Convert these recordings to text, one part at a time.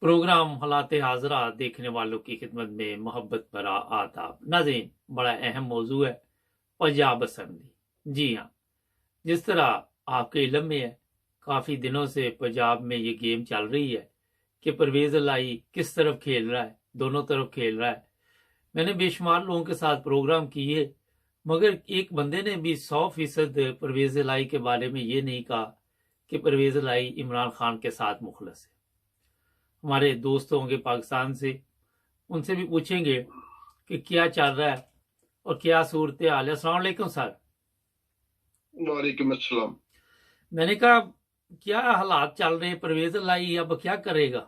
Programme हालात हाजरा देखने वालों की खिदमत में मोहब्बत भरा आदाब। नाज़रीन, बड़ा अहम मौजू है पंजाब असम्बली। जी हाँ, जिस तरह आपके इल्म में है, काफ़ी दिनों से पंजाब में ये गेम चल रही है कि परवेज़ लाई किस तरफ खेल रहा है, दोनों तरफ खेल रहा है। मैंने बेशुमार लोगों के साथ प्रोग्राम किए, मगर एक बंदे ने भी 100% परवेज़ लाई के बारे में ये नहीं कहा कि परवेज़ लाई इमरान खान के साथ मुखलस है। हमारे दोस्त होंगे पाकिस्तान से, उनसे भी पूछेंगे कि क्या चल रहा है और क्या सूरत हाल है। अस्सलाम वालेकुम सर। वालेकुम अस्सलाम। मैंने कहा क्या हालात चल रहे हैं, परवेज लाई अब क्या करेगा?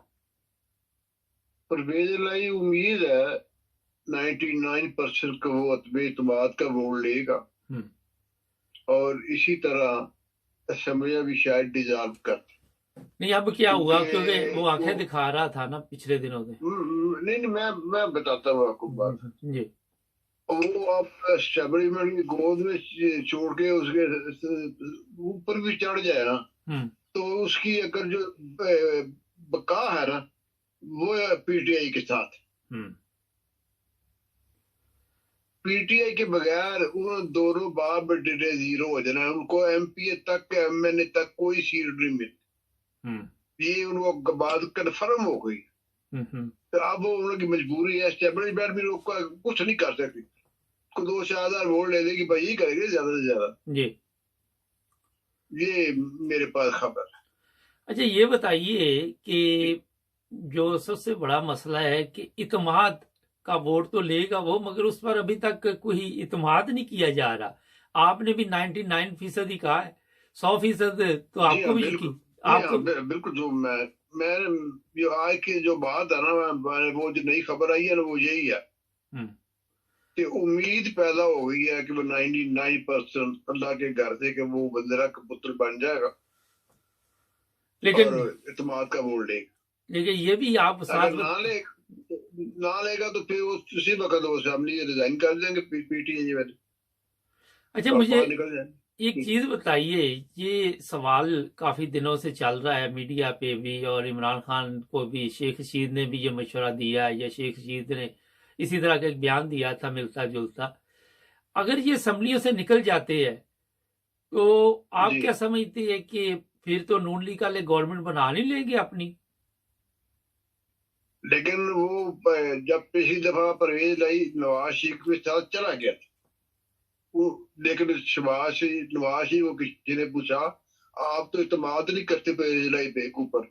परवेज लाई उम्मीद है 99% का वो अदम इत्मीनान का वोट लेगा और इसी तरह असम्बलियां भी शायद डिजॉल्व कर। नहीं, अब क्या हुआ? क्योंकि क्योंकि वो वो आंखें दिखा रहा था ना पिछले दिनों से। नहीं नहीं, मैं बताता हूँ आपको बात। जी। वो आप एस्टेब्लिशमेंट की गोद में छोड़ के उसके ऊपर भी चढ़ जाए ना, तो उसकी अगर जो बका है ना, वो है पीटीआई के साथ। पीटीआई के बगैर उन दोनों बाप बेटे जीरो हो जाना है। उनको एमपीए तक एमएनए तक कोई सीट नहीं मिली। ये उनको बात कन्फर्म हो गई। तो अब वो उनकी मजबूरी है। एस्टेब्लिशमेंट भी लोग कुछ नहीं कर सकती। को 2-4 वोट ले लेगी भाई, यही करेंगे ज्यादा से ज्यादा। जी। ये मेरे पास खबर है। अच्छा, ये बताइए कि जो सबसे बड़ा मसला है कि इत्मीनान का वोट तो लेगा वो, मगर उस पर अभी तक कोई इत्मीनान नहीं किया जा रहा। आपने भी 99% ही कहा है, 100% तो जी आपको हाँ भी बिल्कुल। यकीन जी हाँ आपको। बिल्कुल। जो मैं जो आज की जो बात है ना, वो जो नई खबर आई है ना, वो यही है कि उम्मीद पैदा हो गई है कि वो 99% अल्लाह के घर से कि वो बंदरा का पुत्र बन जाएगा और लेकिन इत्मीनान का वोट लेगा। लेकिन ये भी आप अगर साथ में। ना लेगा तो फिर वो उसी वक्त वो असेंबली रिजाइन कर देंगे, पीटीआई वाले अच्छा, और मुझे बाहर निकल एक जाएंगे। चीज बताइए। ये सवाल काफी दिनों से चल रहा है मीडिया पे भी, और इमरान खान को भी शेख रशीद ने भी ये मशवरा दिया, या शेख रशीद ने इसी तरह का एक बयान दिया था मिलता जुलता। अगर ये असम्बलियों से निकल जाते हैं तो आप जी क्या समझते हैं कि फिर तो नून लीग वाले गवर्नमेंट बना नहीं लेंगे अपनी? लेकिन वो जब पिछली दफा परवेज लाई नवाज शरीफ के साथ चला गया था वो, लेकिन नवाज शरीफ को किसी ने पूछा आप तो इत्मीनान नहीं करते परवेज लाई पे ऊपर।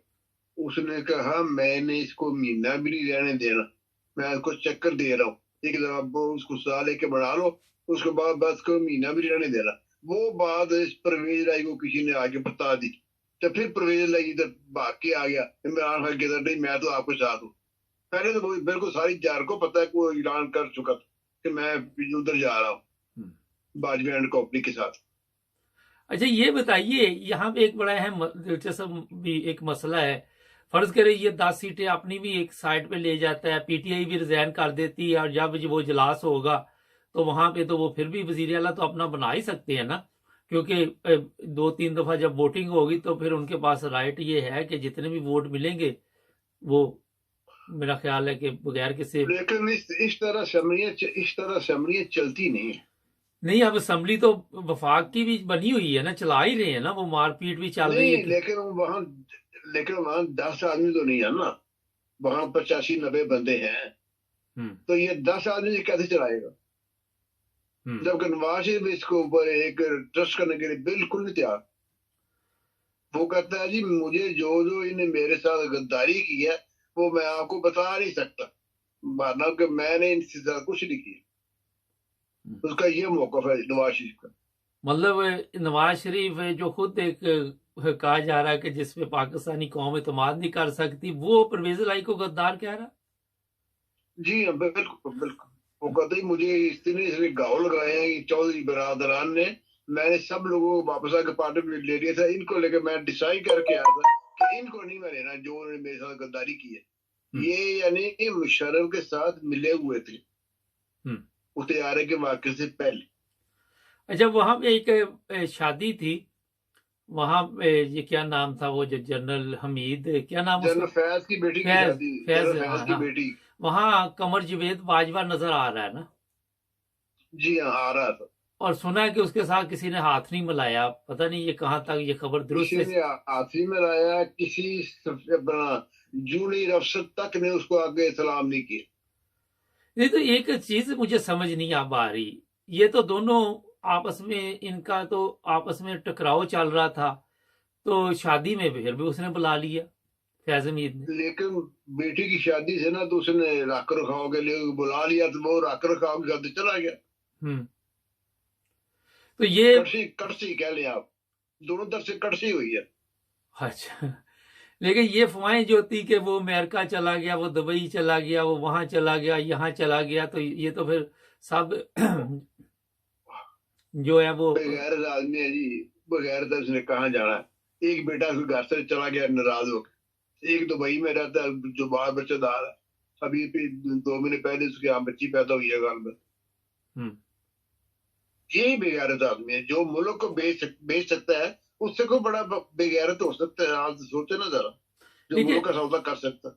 उसने कहा मैंने इसको महीना भी नहीं रहने देना, मैं इसको चक्कर दे रहा हूँ। एक दफा उसको सलाह लेके बना लो, उसके बाद बस को महीना भी नहीं रहने देना। वो बात इस परवेज लाई को किसी ने आगे बता दी, तो फिर परवेज लाई इधर भाग के आ गया इमरान खान के इधर, नहीं मैं तो आपके साथ हूँ। पहले तो बिल्कुल सारी जार को पता है कि वो ऐलान कर चुका था कि मैं उधर जा रहा हूँ बाजवा एंड कंपनी के साथ। अच्छा, ये बताइए, यहाँ पे एक बड़ा अहम दिलचस्प भी एक मसला है। फर्ज करें ये 10 सीटें अपनी भी एक साइड पे ले जाता है, पीटीआई भी रिजाइन कर देती है, और जब वो इजलास होगा तो वहां पे तो वो फिर भी वजीर आला तो अपना बना ही सकते हैं ना, क्योंकि 2-3 दफा जब वोटिंग होगी तो फिर उनके पास राइट ये है कि जितने भी वोट मिलेंगे वो, मेरा ख्याल है कि बगैर किसी। लेकिन इस तरह असेंबलियां चलती नहीं है। नहीं, अब असम्बली तो वफाक की भी बनी हुई है ना, चला ही रहे हैं ना, वो मारपीट भी चल रही है नहीं, कि। लेकिन वहां 10 आदमी तो नहीं है ना, वहां 85-90 बंदे हैं। तो ये 10 आदमी से कैसे चलाएगा? जबकि नवाज शरीफ इसको ऊपर एक ट्रस्ट करने के लिए बिल्कुल नहीं तैयार। वो कहता है जी मुझे जो जो इन्हें मेरे साथ गद्दारी की है वो मैं आपको बता नहीं सकता, माना कि मैंने इनसे ज्यादा कुछ नहीं किया। उसका ये मौकफ है नवाज शरीफ का। मतलब नवाज शरीफ जो खुद एक कहा जा रहा है कि जिसपे पाकिस्तानी कौम इत्मीनान नहीं कर सकती, वो परवेज लाई को गद्दार कह रहा। जी हाँ बिल्कुल बिल्कुल। वो कहते ही मुझे इसने गाँव लगाए हैं कि चौधरी बरादरान ने, मैंने सब लोगों को वापस आके पार्टी में ले लिया था, इनको लेकर मैं डिसाइड करके आया था कि इनको नहीं मैं लेना जो उन्होंने मेरे साथ गद्दारी की है। ये यानी मुशर्रफ के साथ मिले हुए थे उतारे के वाक़े से पहले। अच्छा, वहां पे एक शादी थी, वहां ये क्या नाम था वो जो जनरल हमीद, क्या नाम उसका, जनरल फैज की बेटी की फैज, शादी, फैज, जनरल हाँ फैज की हाँ, बेटी। वहां कमर जावेद बाजवा नजर आ रहा है ना। जी हाँ, आ रहा था। और सुना है कि उसके साथ किसी ने हाथ नहीं मिलाया, पता नहीं ये कहाँ तक ये खबर दुरुस्त किसी है। ने हाथी में लाया, अपना जूनियर अफसर तक ने उसको आगे सलाम नहीं किया। नहीं तो एक चीज मुझे समझ नहीं आ पा रही, ये तो दोनों आपस में, इनका तो आपस में टकराव चल रहा था, तो शादी में फिर भी उसने बुला लिया फैज हमीद ने। लेकिन बेटी की शादी से ना, तो उसने रख रखाव के लिए बुला लिया, तो वो रख रखाव के साथ चला गया। हम्म। तो ये, कड़सी कड़सी कह लें आप, दोनों तरफ से कड़सी हुई है। अच्छा, लेकिन ये अफवाहें जो थी कि वो अमेरिका चला गया, वो दुबई चला गया, वो वहां चला गया, यहाँ चला गया, तो ये तो फिर सब जो है वो, बगैर आदमी है जी, बगैर तो उसने कहाँ जाना है। एक बेटा उसके घर से चला गया नाराज होकर, एक दुबई में रहता है जो बाल बच्चेदार है। अभी भी 2 महीने पहले उसके यहाँ बच्ची पैदा हुई है घर में। हम्म, यही बेगैरत आदमी है जो मुल्क को बेच सकता है। उससे कोई बड़ा बेगैरत हो सकता है? आप सोचे ना जरा, जो लेकिन मुल्क का सौदा कर सकता है।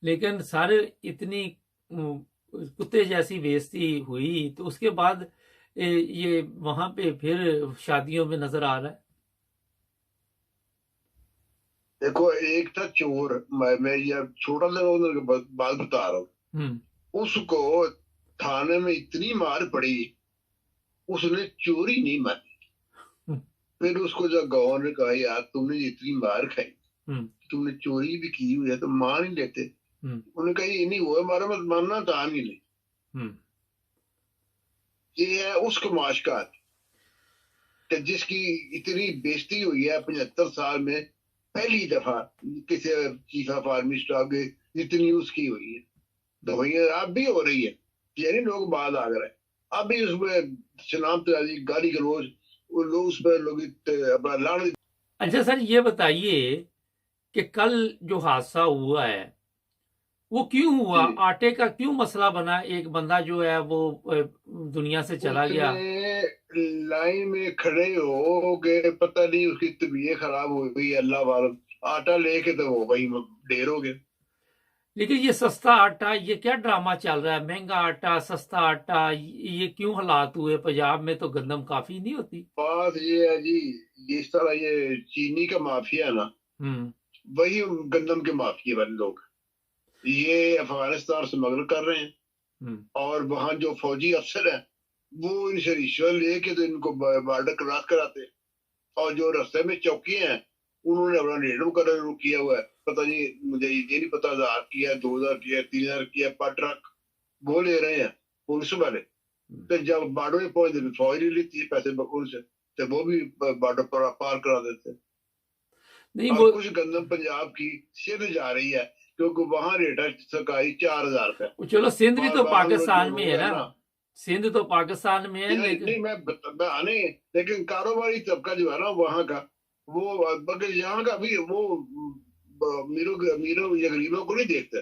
लेकिन सारे इतनी कुत्ते जैसी बेइज्जती हुई, तो उसके बाद ये वहां पे फिर शादियों में नजर आ रहा है। देखो, एक था चोर, मैं ये छोटा सा बात बता रहा हूँ। हम्म, उसको थाने में इतनी मार पड़ी, उसने चोरी नहीं मानी। हम्म, फिर उसको जब गवर्नर ने कहा, यार तुमने इतनी मार खाई, हम्म, तुमने चोरी भी की हुई है, तो मान ही लेते। हम्म, उन्होंने कहा ये नहीं हुआ, हमारा मत मानना था ही नहीं। हम्म। ये है उस कमाश का कि जिसकी इतनी बेइज्जती हुई है 75 साल में, पहली दफा किसी चीफ ऑफ आर्मी स्टाफ के इतनी उसकी हुई है। तो वही अब भी हो रही है, यानी लोग बात आ रहे हैं। अब भी उसमें सलाम तराजी, गाली गलौज, वो लोग उस पर लोग अपना लाड़। अच्छा सर, ये बताइए कि कल जो हादसा हुआ है वो क्यों हुआ, जी, आटे का क्यों मसला बना, एक बंदा जो है वो दुनिया से चला गया। उसने लाइन में खड़े हो गए, पता नहीं उसकी तबीयत खराब हो गई, अल्लाह वालम, आटा लेके तो वो वही ढेर हो गए। लेकिन ये सस्ता आटा, ये क्या ड्रामा चल रहा है, महंगा आटा सस्ता आटा, ये क्यों हालात हुए, पंजाब में तो गंदम काफी नहीं होती। बात ये है जी, जिस तरह ये चीनी का माफिया है ना, हम्म, वही गंदम के माफिया वाले लोग, ये अफगानिस्तान स्मगल कर रहे हैं। हम्म। और वहां जो फौजी अफसर हैं, वो इनसे रिश्वत लेके तो इनको बॉर्डर क्रॉस कराते हैं। और जो रास्ते में चौकियां हैं, उन्होंने अपना रेड कर किया हुआ है। पता नहीं, मुझे ये नहीं पता, 1000 किया, 2000 किया, 3000 किया पर ट्रक, वो ले रहे हैं पुलिस वाले। तो जब बॉर्डर में पहुंचते तो फौज नहीं लेती है पैसे उनसे, तो वो भी बॉर्डर पर पार करा देते हैं। नहीं और वो, कुछ गंदम पंजाब की सिंध जा रही है, क्योंकि वहां रेट है सरकारी 4000 का। चलो सिंध भी तो बाहर जो पाकिस्तान में लोग है है ना, ना, सिंध तो पाकिस्तान में है ये लेकिन। नहीं, मैं आने, लेकिन कारोबारी तबका जो है ना वहां का, वो बल्कि यहाँ का भी वो अमीरों अमीरों या गरीबों को नहीं देखते।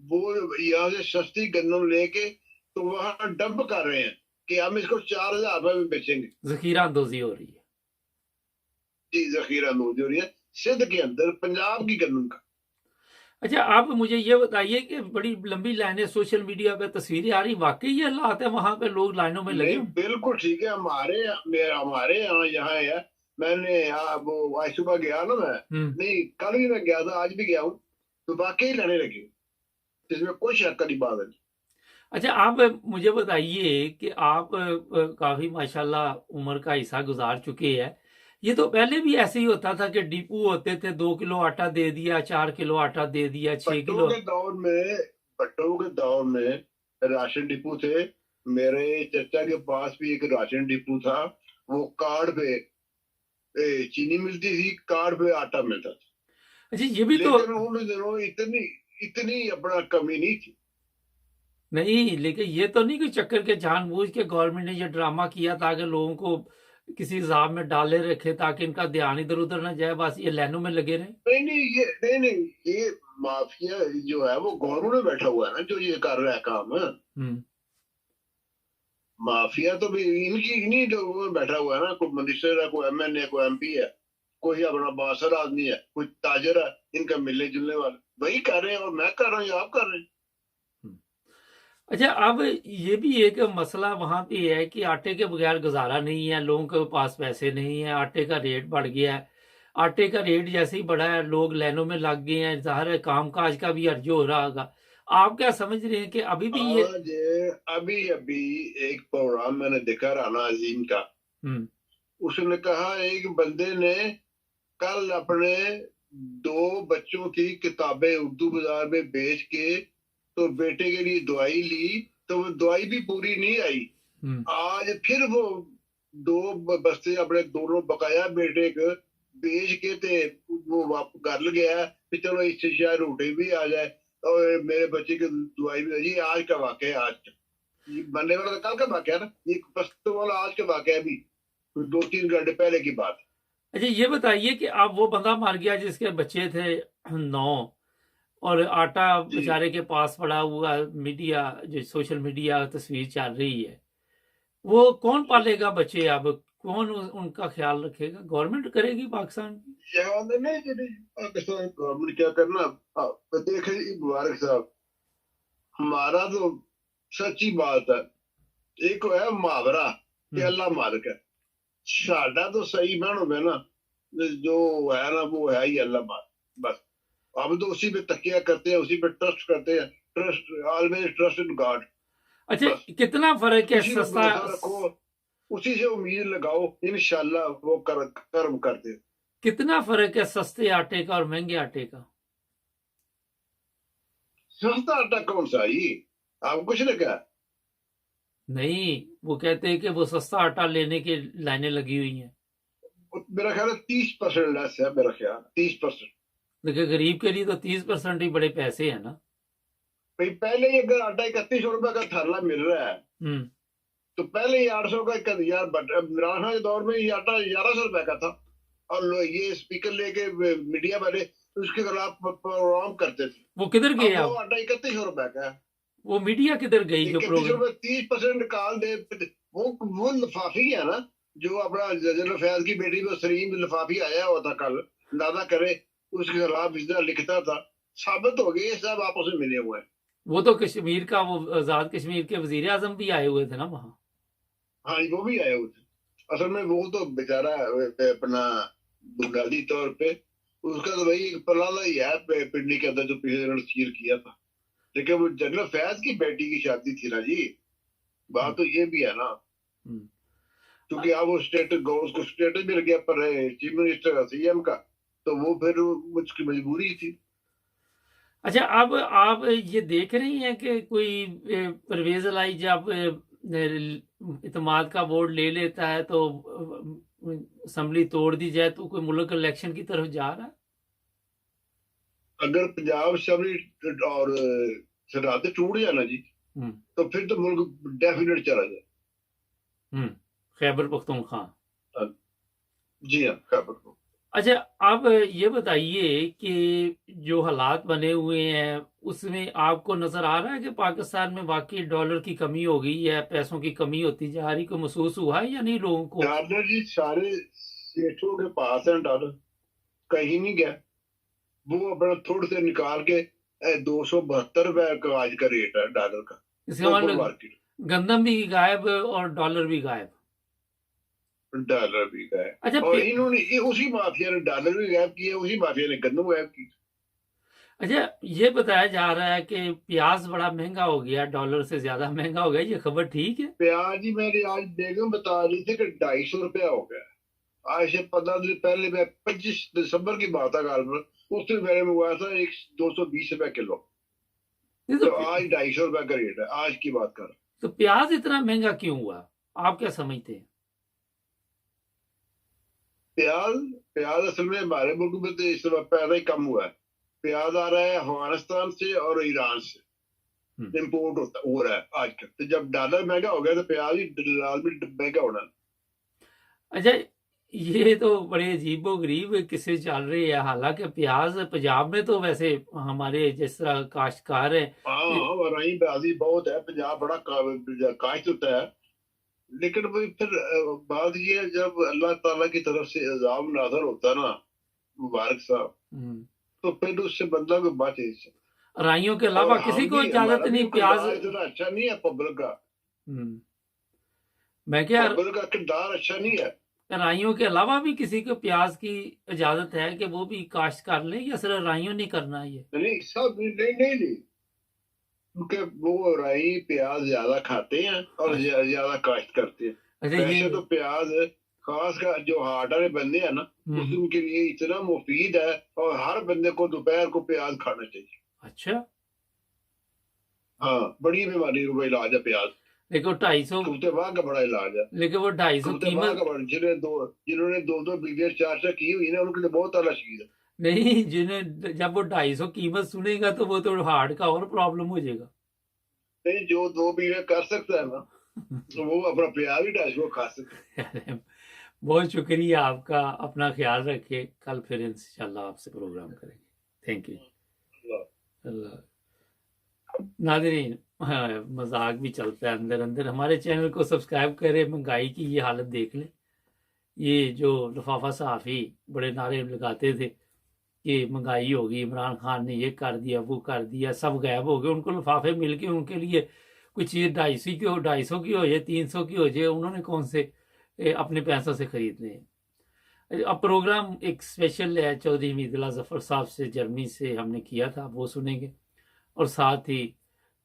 वो यहाँ से सस्ती गंदम लेके तो वहां डंप कर रहे हैं कि हम इसको 4000 रुपए में बेचेंगे। जखीरा अंदोजी हो रही है। जी, जखीरा नूर हो रही है सिंध के अंदर, पंजाब की गंदम का। अच्छा, आप मुझे ये बताइए कि बड़ी लंबी लाइनें सोशल मीडिया पे तस्वीरें आ रही, वाकई ये हालात है वहां पे, लोग लाइनों में लगे नहीं, हुए। बिल्कुल ठीक है। हमारे यहाँ यहाँ है। मैंने यहाँ वो आज सुबह गया ना मैं, हम्म। नहीं कल भी मैं गया था, आज भी गया हूँ, तो वाकई लड़ने लगी, इसमें कोई शक की बात नहीं। अच्छा, आप मुझे बताइए कि आप काफी माशाल्लाह उम्र का हिस्सा गुजार चुके हैं। ये तो पहले भी ऐसे ही होता था कि डिपू होते थे, 2 किलो आटा दे दिया, 4 किलो आटा दे दिया, छह भट्टो किलो के दौर में भट्टो के दौर में राशन डिपो थे। मेरे चचा के पास भी एक राशन डिपो था। वो कार्ड पे चीनी मिलती थी, कार्ड पे आटा मिलता था। अच्छा, ये भी तो लेकिन उन दिनों इतनी इतनी अपना कमी नहीं थी। नहीं, लेकिन ये तो नहीं कि चक्कर के जानबूझ के गवर्नमेंट ने ये ड्रामा किया ताकि लोगों को किसी हिसाब में डाले रखे, ताकि इनका ध्यान इधर उधर ना जाए, बस ये लाइनों में लगे रहे। नहीं नहीं, ये नहीं नहीं, ये माफिया जो है वो गवर्नमेंट में बैठा हुआ है ना, जो ये कर रहा है काम। हम्म, माफिया तो भी इनकी इन्हीं लोगों में बैठा हुआ है ना, कोई मिनिस्टर है, कोई एमएनए, कोई एमपी है। कोई अपना बासर आदमी है, कोई ताजर है, इनका मिलने जुलने वाले वही कर रहे हैं, और मैं कर रहा हूँ, आप कर रहे हैं। अच्छा, अब ये भी एक मसला वहां पे है कि आटे के बगैर गुजारा नहीं है, लोगों के पास पैसे नहीं है, आटे का रेट बढ़ गया है। आटे का रेट जैसे ही बढ़ा है, लोग लाइनों में लग गए हैं, जाहिर है काम काज का भी अर्ज हो रहा होगा। आप क्या समझ रहे हैं कि अभी भी ये आज अभी अभी एक प्रोग्राम मैंने देखा राना अजीम का, हम्म उसने कहा एक बंदे ने कल अपने 2 बच्चों की किताबें उर्दू बाजार में बेच के तो बेटे के लिए दवाई ली, तो वो दवाई भी पूरी नहीं आई। हम्म आज फिर वो 2 बस्ते अपने दोनों बकाया बेटे को बेच के ते वो वापस घर गया कि चलो इससे शायद रोटी भी आ जाए और मेरे बच्चे की दवाई भी। ये आज का वाकया है, आज का ये बनने वाला तो कल का वाकया है ना, ये बस्तों वाला आज का वाकया है, अभी 2-3 घंटे पहले की बात। अच्छा, ये बताइए कि अब वो बंदा मर गया जिसके बच्चे थे 9, और आटा जी बेचारे के पास पड़ा हुआ, मीडिया जो सोशल मीडिया तस्वीर चल रही है, वो कौन जी। पालेगा बच्चे? अब कौन उनका ख्याल रखेगा? गवर्नमेंट करेगी पाकिस्तान की? यहाँ नहीं जी, नहीं, पाकिस्तान गवर्नमेंट क्या करना। देखे मुबारक साहब, हमारा तो सच्ची बात है, एक है मुहावरा कि हम्म अल्लाह मालिक है, साडा तो सही बहन हो ना, जो है ना वो है ही अल्लाह मालिक, बस। हम तो उसी पे तकिया करते हैं, उसी पे ट्रस्ट करते हैं, trust always trust in God, अच्छा, बस। कितना फर्क है उसी पे सस्ता? भरोसा रखो, उसी से उम्मीद लगाओ, इंशाल्लाह वो कर्म कर दे। कितना फर्क है सस्ते आटे का और महंगे आटे का? सस्ता आटा कौन सा ये, आप कुछ ने कहा। नहीं, वो कहते हैं कि वो सस्ता आटा लेने की लाइनें लगी हुई हैं। मेरा ख्याल है 30% लेस है, मेरा ख्याल 30%। देखिए, गरीब के लिए तो 30% ही बड़े पैसे हैं ना। भाई पहले ही अगर आटा 3100 रुपए का थैला मिल रहा है, हम्म तो पहले ही 800 का यार, इमरान खान के दौर में ये आटा 1100 रुपए का था, और ये स्पीकर लेके मीडिया वाले उसके खिलाफ प्रोग्राम करते थे। वो किधर गए अब वो अब? आटा 3100 रुपए का है। वो मीडिया किधर गई जो 31 प्रोग्राम? रुपए 30% निकाल दे, वो लिफाफी है ना, जो अपना जजल फैज की बेटी में सलीम लिफाफी आया हुआ था कल, अंदाजा करे उसके खिलाफ इतना लिखता था, साबित हो गया ये सब आपस में मिले हुए हैं। वो तो कश्मीर का, वो आजाद कश्मीर के वजीर आजम भी आए हुए थे ना वहां। हाँ जी, वो भी आए हुए थे। असल में वो तो बेचारा अपना बुनियादी तौर पे उसका तो वही एक पलाला ही है पिंडी के अंदर जो पिछले दिनों चीर किया था, लेकिन वो जनरल फैज की बेटी की शादी थी ना जी, बात तो ये भी है ना, हम्म। क्योंकि अब वो स्टेटस उसको स्टेटस मिल गया पर चीफ मिनिस्टर सीएम का, तो वो फिर उसकी मजबूरी थी। अच्छा, अब आप ये देख रही हैं कि कोई परवेज लाई जब इत्तेमाद का वोट ले लेता है तो असेंबली तोड़ दी जाए तो कोई मुल्क इलेक्शन की तरफ जा रहा है? अगर पंजाब असेंबली और सरहद टूट जाए ना जी, हम्म तो फिर तो मुल्क डेफिनेट चला जाए। हम्म खैबर पख्तूनख्वा। जी हाँ, खैबर को। अच्छा, आप ये बताइए कि जो हालात बने हुए हैं उसमें आपको नजर आ रहा है कि पाकिस्तान में वाकई डॉलर की कमी हो गई है, पैसों की कमी होती जा रही, को महसूस हुआ है या नहीं लोगों को? डॉलर जी सारे सेठों के पास है डॉलर, कहीं नहीं गया। वो अपना थोड़े से निकाल के 272 रुपए का आज का रेट है डॉलर का, इसका ओपन मतलब मार्केट। गंदम भी गायब और डॉलर भी गायब। डॉलर भी गए, अच्छा, और इन्होंने उसी माफिया ने डॉलर भी गायब किया, उसी माफिया ने गंदम गायब की। अच्छा, ये बताया जा रहा है कि प्याज बड़ा महंगा हो गया, डॉलर से ज्यादा महंगा हो गया, ये खबर ठीक है? प्याज ही मेरी आज बेगम बता रही थी कि 250 रुपया हो गया। आज से 15 दिन पहले, मैं 25 दिसंबर की बात है गाल पर, उस दिन मैंने मंगवाया था 220 रुपया किलो, नहीं तो आज 250 रुपया का रेट है, आज की बात कर। तो प्याज इतना महंगा क्यों हुआ? आप क्या समझते हैं? प्याज प्याज असल में हमारे मुल्क में तो इस समय पैदा ही कम हुआ है। प्याज आ रहा है अफगानिस्तान से और ईरान से, हम्म। इम्पोर्ट हो रहा है आजकल। तो जब डॉलर महंगा हो गया तो प्याज ही लाजमी महंगा होना है। अच्छा, ये तो बड़े अजीबो गरीब किस्से चल रहे हैं। हालांकि प्याज पंजाब में तो वैसे हमारे जिस तरह काश्तकार हैं, हाँ हाँ, वही प्याज ही बहुत है, पंजाब बड़ा काश्त होता है। लेकिन भाई फिर बात ये है, जब अल्लाह ताला की तरफ से इल्जाम नाज़िल होता ना मुबारक साहब, हम्म। तो फिर उससे बंदा को बच नहीं सकता। राइयों के और अलावा किसी हम को भी, इजाजत हमारा भी नहीं प्याज। किरदार इतना अच्छा नहीं है पब्लिक का। हम्म। मैं क्या, पब्लिक का किरदार अच्छा नहीं है। राइयों के अलावा भी किसी को प्याज की इजाजत है कि वो भी काश्त कर ले, या सिर्फ राइयों नहीं करना है ये? नहीं सब नहीं नहीं नहीं, क्योंकि वो राई प्याज ज्यादा खाते हैं और अच्छा। ज्यादा काश्त करते हैं। अच्छा ये। वैसे तो प्याज खास का जो हार्ट वाले बंदे हैं ना, उस हम्म। उनके लिए इतना मुफीद है, और हर बंदे को दोपहर को प्याज खाना चाहिए। अच्छा। हाँ, बड़ी बीमारी का इलाज है प्याज। देखो 250। कुत्ते माँ का बड़ा इलाज है। लेकिन वो 250 कुत्ते माँ कीमत। का बड़ा, जिन्होंने दो दो बीघे चार चार की हुई ना, उनके लिए बहुत आला चीज है। नहीं, जिन्हें जब वो 250 कीमत सुनेगा तो वो तो हार्ट का और प्रॉब्लम हो जाएगा। नहीं, जो दो बीघे कर सकता है ना, तो वो अपना प्याज भी 250 खा सकता अरे, बहुत शुक्रिया आपका, अपना ख्याल रखिए, कल फिर इंशाल्लाह आपसे प्रोग्राम करेंगे। Thank you. है। अल्लाह। नाज़रीन, हाँ, मजाक भी चलता है अंदर अंदर। हमारे चैनल को सब्सक्राइब करें। महंगाई की ये हालत देख लें। ये जो लफाफा सहाफ़ी बड़े नारे लगाते थे कि महंगाई होगी, इमरान खान ने ये कर दिया वो कर दिया, सब गायब हो गए। उनको लिफाफे मिल के उनके लिए कोई चीज़ 250 की हो जाए, 300 की हो जाए, उन्होंने कौन से अपने पैसों से खरीदने हैं। अब प्रोग्राम एक स्पेशल है, चौधरी मीदुल्लाह जफर साहब से जर्मनी से हमने किया था, वो सुनेंगे। और साथ ही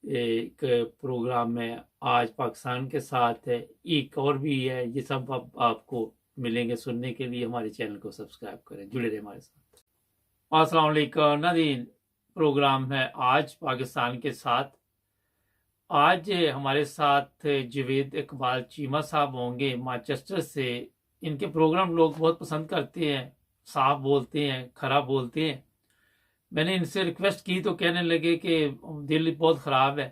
एक प्रोग्राम में आज पाकिस्तान के साथ है, एक और भी है। ये सब अब आपको मिलेंगे सुनने के लिए। हमारे चैनल को सब्सक्राइब करें, जुड़े रहे हमारे साथ। अस्सलाम वालेकुम नाज़रीन, प्रोग्राम है आज पाकिस्तान के साथ। आज हमारे साथ जवेद इकबाल चीमा साहब होंगे मैनचेस्टर से। इनके प्रोग्राम लोग बहुत पसंद करते हैं, साफ बोलते हैं, खरा बोलते हैं। मैंने इनसे रिक्वेस्ट की तो कहने लगे कि दिल बहुत ख़राब है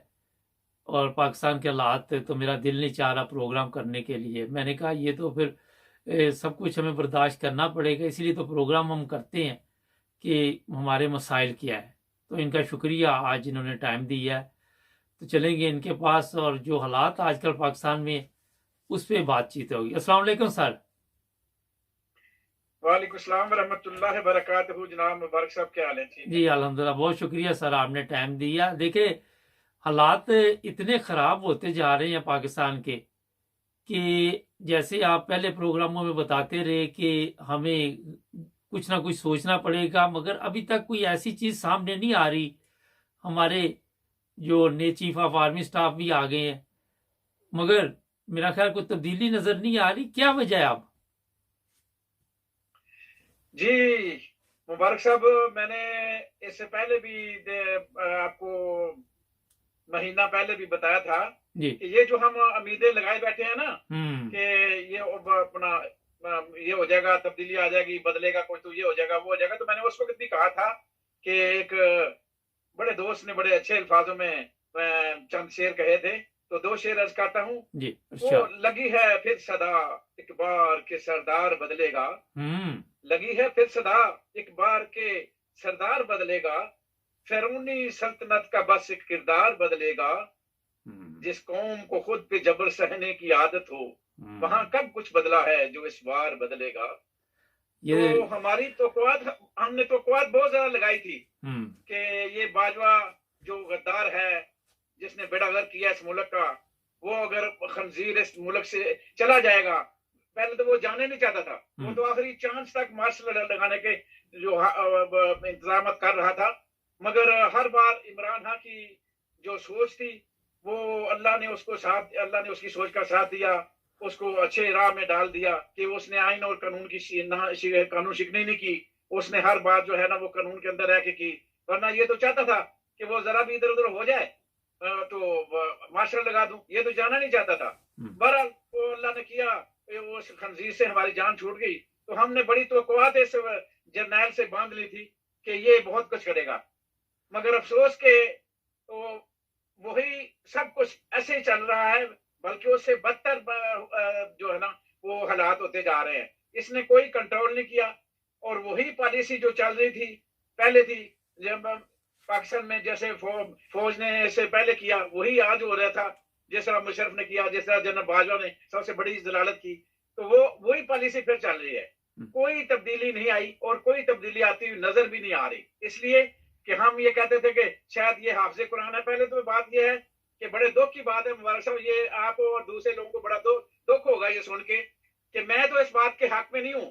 और पाकिस्तान के हालात, तो मेरा दिल नहीं चाह रहा प्रोग्राम करने के लिए। मैंने कहा ये तो फिर सब कुछ हमें बर्दाश्त करना पड़ेगा, इसीलिए तो प्रोग्राम हम करते हैं कि हमारे मसाइल क्या है। तो इनका शुक्रिया, आज इन्होंने टाइम दिया है। तो चलेंगे इनके पास, और जो हालात आजकल पाकिस्तान में, उस पर बातचीत होगी। अस्सलाम वालेकुम सर। वालेकुम सलाम रहमतुल्लाहि बरकातहू। जनाब मुबारक साहब, क्या हाल है? ठीक जी है। अल्हम्दुलिल्लाह, बहुत शुक्रिया सर, आपने टाइम दिया। देखे, हालात इतने ख़राब होते जा रहे हैं पाकिस्तान के कि जैसे आप पहले प्रोग्रामों में बताते रहे कि हमें कुछ ना कुछ सोचना पड़ेगा, मगर अभी तक कोई ऐसी चीज़ सामने नहीं आ रही। हमारे जो नए चीफ ऑफ आर्मी स्टाफ भी आ गए हैं, मगर मेरा ख्याल कोई तब्दीली नज़र नहीं आ रही। क्या वजह है अब? जी मुबारक साहब, मैंने इससे पहले भी आपको महीना पहले भी बताया था जी। कि ये जो हम उम्मीदें लगाए बैठे हैं ना कि ये अपना ये हो जाएगा, तब्दीली आ जाएगी, बदलेगा कोई, तो ये हो जाएगा वो हो जाएगा। तो मैंने उस वक्त भी कहा था कि एक बड़े दोस्त ने बड़े अच्छे अल्फाजों में चंद शेर कहे थे, तो दो शेर अर्ज करता हूँ। जी। वो अच्छा। लगी है फिर सदा एक बार के सरदार बदलेगा, लगी है फिर सदा एक बार के सरदार बदलेगा, फिरौनी सल्तनत का बस एक किरदार बदलेगा, जिस कौम को खुद पे जबर सहने की आदत हो, वहां कब कुछ बदला है जो इस बार बदलेगा। ये तो हमारी हमने तोक़ुआत बहुत ज्यादा लगाई थी कि ये बाजवा जो गद्दार है, जिसने बेड़ा गर्क किया इस मुल्क का, वो अगर खंजीर इस मुल्क से चला जाएगा, पहले तो वो जाने नहीं चाहता था, वो तो आखिरी चांस तक मार्शल लगाने के जो इंतजाम कर रहा था। मगर हर बार इमरान खान की जो सोच थी, वो अल्लाह ने उसकी सोच का साथ दिया, उसको अच्छे राह में डाल दिया कि उसने आइन और कानून की कानून शिकनी नहीं की। उसने हर बात जो है ना वो कानून के अंदर रह के की, वरना ये तो चाहता था कि वो जरा भी इधर उधर हो जाए तो मार्शल लगा दूं, ये तो जाना नहीं चाहता था। बहरहाल वो अल्लाह ने किया, उस खंजीर से हमारी जान छूट गई। तो हमने बड़ी तवक्कुआत इस जर्नैल से बांध ली थी कि ये बहुत कुछ करेगा, मगर अफसोस के तो वही सब कुछ ऐसे ही चल रहा है, बल्कि उससे बदतर जो है ना वो हालात होते जा रहे हैं। इसने कोई कंट्रोल नहीं किया, और वही पॉलिसी जो चल रही थी पहले थी, जब पाकिस्तान में जैसे फौज ने इससे पहले किया, वही आज हो रहा था। जिस तरह मुशर्रफ ने किया, जिस तरह जनरल बाजवा ने सबसे बड़ी जलालत की, तो वो वही पॉलिसी फिर चल रही है। कोई तब्दीली नहीं आई और कोई तब्दीली आती हुई नजर भी नहीं आ रही। इसलिए कि हम ये कहते थे कि शायद ये हाफिज़े कुरान है। पहले तो बात ये है कि बड़े दुख की बात है मुबारक साहब, ये आपको और दूसरे लोगों को बड़ा दुख होगा ये सुन के कि मैं तो इस बात के हक में नहीं हूं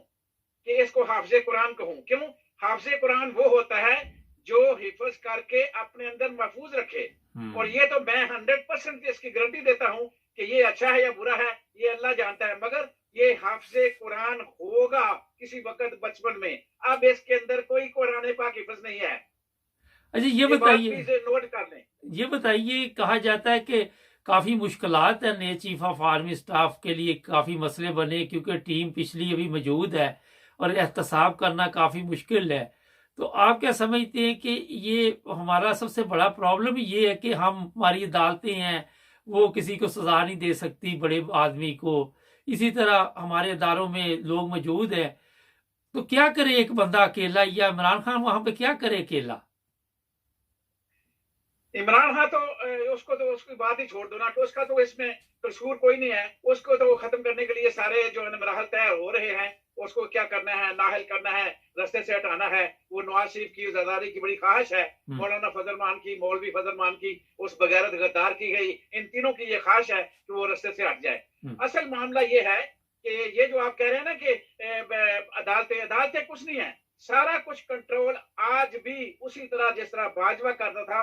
कि इसको हाफिज़े कुरान कहूं। क्यों? हाफिज़े कुरान वो होता है जो हिफ्ज करके अपने अंदर महफूज रखे, और ये तो मैं 100% इसकी गारंटी देता हूं कि ये अच्छा है या बुरा है ये अल्लाह जानता है, मगर ये हाफिज़े कुरान होगा किसी वक्त बचपन में। अब इसके अंदर कोई कुरान पाक हिफ्ज नहीं है। अच्छा ये बताइए, नोट कर लें। ये बताइए, कहा जाता है कि काफी मुश्किलात है नए चीफ ऑफ आर्मी स्टाफ के लिए, काफी मसले बने क्योंकि टीम पिछली अभी मौजूद है और एहतसाब करना काफी मुश्किल है। तो आप क्या समझते हैं कि ये हमारा सबसे बड़ा प्रॉब्लम ये है कि हमारी अदालतें हैं वो किसी को सजा नहीं दे सकती बड़े आदमी को, इसी तरह हमारे अदारों में लोग मौजूद हैं, तो क्या करे एक बंदा अकेला, या इमरान खान वहां पे क्या करे अकेला? इमरान खान तो उसको तो उसकी बात ही छोड़ दो ना, कि उसका तो इसमें कसूर कोई नहीं है। उसको तो खत्म करने के लिए सारे जो है मराहल तय हो रहे हैं। उसको क्या करना है, नाहल करना है, रास्ते से हटाना है। वो नवाज शरीफ की ज़रदारी की बड़ी ख्वाहिश है, मौलाना फजल मान की, मौलवी फजल मान की, उस बगैरत गद्दार की गई, इन तीनों की ये ख्वाहिश है कि वो रास्ते से हट जाए। असल मामला ये है कि ये जो आप कह रहे हैं ना कि अदालतें कुछ नहीं है, सारा कुछ कंट्रोल आज भी उसी तरह जिस तरह बाजवा करता था,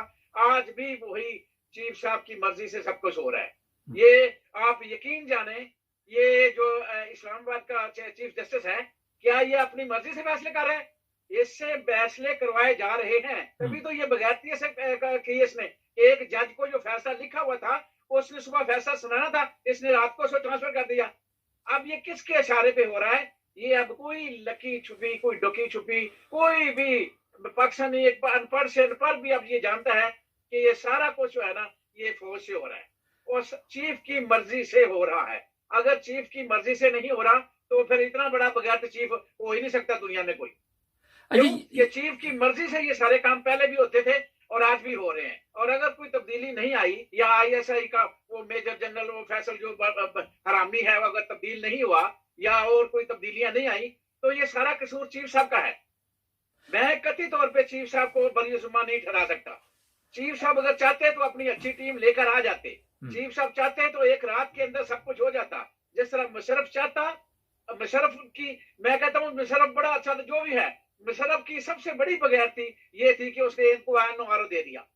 आज भी वही चीफ साहब की मर्जी से सब कुछ हो रहा है। ये आप यकीन जाने, ये जो इस्लामाबाद का चीफ जस्टिस है, क्या ये अपनी मर्जी से फैसले कर रहे हैं? इससे फैसले करवाए जा रहे हैं, तभी तो ये बगैरती से केस में एक जज को जो फैसला लिखा हुआ था उसने सुबह फैसला सुनाना था, इसने रात को उसको ट्रांसफर कर दिया। अब ये किसके इशारे पे हो रहा है? ये अब कोई लकी छुपी, कोई डुकी छुपी, कोई भी पाकिस्तानी एक अनपढ़ से अनपढ़ भी अब ये जानता है कि ये सारा कुछ जो है ना ये फौज से हो रहा है और चीफ की मर्जी से हो रहा है। अगर चीफ की मर्जी से नहीं हो रहा तो फिर इतना बड़ा बगैर चीफ हो ही नहीं सकता दुनिया में कोई। ये चीफ की मर्जी से ये सारे काम पहले भी होते थे और आज भी हो रहे हैं। और अगर कोई तब्दीली नहीं आई या ISI का वो मेजर जनरल वो फैसल जो हरामी है वो अगर तब्दील नहीं हुआ या और कोई तब्दीलियां नहीं आई तो ये सारा कसूर चीफ साहब का है। मैं कथित तौर पे चीफ साहब को बरी जुम्मा नहीं ठहरा सकता। चीफ साहब अगर चाहते तो अपनी अच्छी टीम लेकर आ जाते। चीफ साहब चाहते तो एक रात के अंदर सब कुछ हो जाता। जिस तरह मुशर्रफ चाहता, मुशर्रफ की मैं कहता हूँ मुशर्रफ बड़ा अच्छा था जो भी है, मुशर्रफ की सबसे बड़ी बगैरती ये थी कि उसने इनको नवारो दे दिया।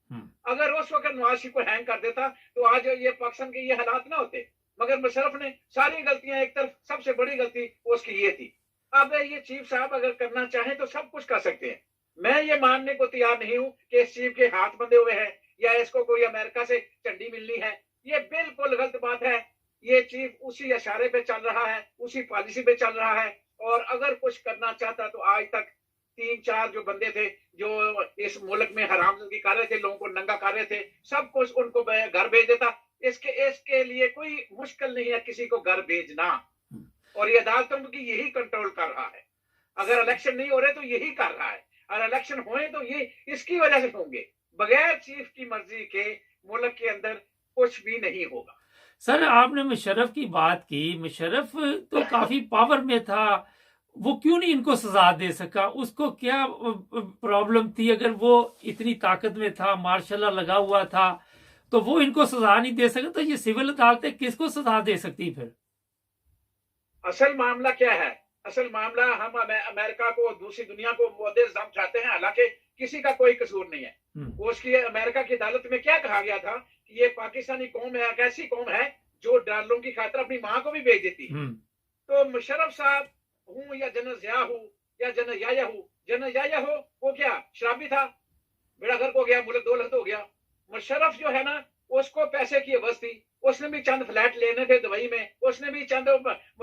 अगर उस वक्त नवाज शरीफ को हैंग कर देता तो आज ये पाकिस्तान के ये हालात ना होते, मगर मुशर्रफ ने सारी गलतियां एक तरफ, सबसे बड़ी गलती उसकी ये थी। अब ये चीफ साहब अगर करना चाहें तो सब कुछ कर सकते हैं। मैं ये मानने को तैयार नहीं हूं कि इस चीफ के हाथ बंधे हुए हैं या इसको कोई अमेरिका से चंडी मिलनी है। ये बिल्कुल गलत बात है। ये चीफ उसी इशारे पे चल रहा है, उसी पॉलिसी पे चल रहा है। और अगर कुछ करना चाहता तो आज तक 3-4 जो बंदे थे जो इस मुल्क में हरामजादी कर रहे थे, लोगों को नंगा कर रहे थे, सब कुछ उनको घर भेज देता। इसके लिए कोई मुश्किल नहीं है किसी को घर भेजना। और ये अदालतों की यही कंट्रोल कर रहा है। अगर इलेक्शन नहीं हो रहे तो यही कर रहा है, और इलेक्शन होए तो ये इसकी वजह से होंगे। बगैर चीफ की मर्जी के मुल्क के अंदर कुछ भी नहीं होगा। सर आपने मुशर्रफ की बात की, मुशर्रफ तो काफी पावर में था, वो क्यों नहीं इनको सजा दे सका? उसको क्या प्रॉब्लम थी? अगर वो इतनी ताकत में था, मार्शल लॉ लगा हुआ था, तो वो इनको सजा नहीं दे सका, तो ये सिविल अदालतें किसको सजा दे सकती? फिर असल मामला क्या है? असल मामला हम अमेरिका को, दूसरी दुनिया को मुद्दे चाहते हैं, हालांकि किसी का कोई कसूर नहीं है। उसकी अमेरिका की अदालत में क्या कहा गया था कि ये पाकिस्तानी कौम है, एक ऐसी कौम है जो डॉलरों की खातिर अपनी माँ को भी भेज देती है। तो मुशर्रफ साहब हूँ या जनरल ज़िया हूँ या जनरल याया हूँ, जनरल याया हो वो क्या शराबी था, बेड़ागर्क हो गया, मुल्क दौलत हो गया। मुशर्रफ जो है ना उसको पैसे की हवस थी, उसने भी चंद फ्लैट लेने थे दुबई में, उसने भी चंद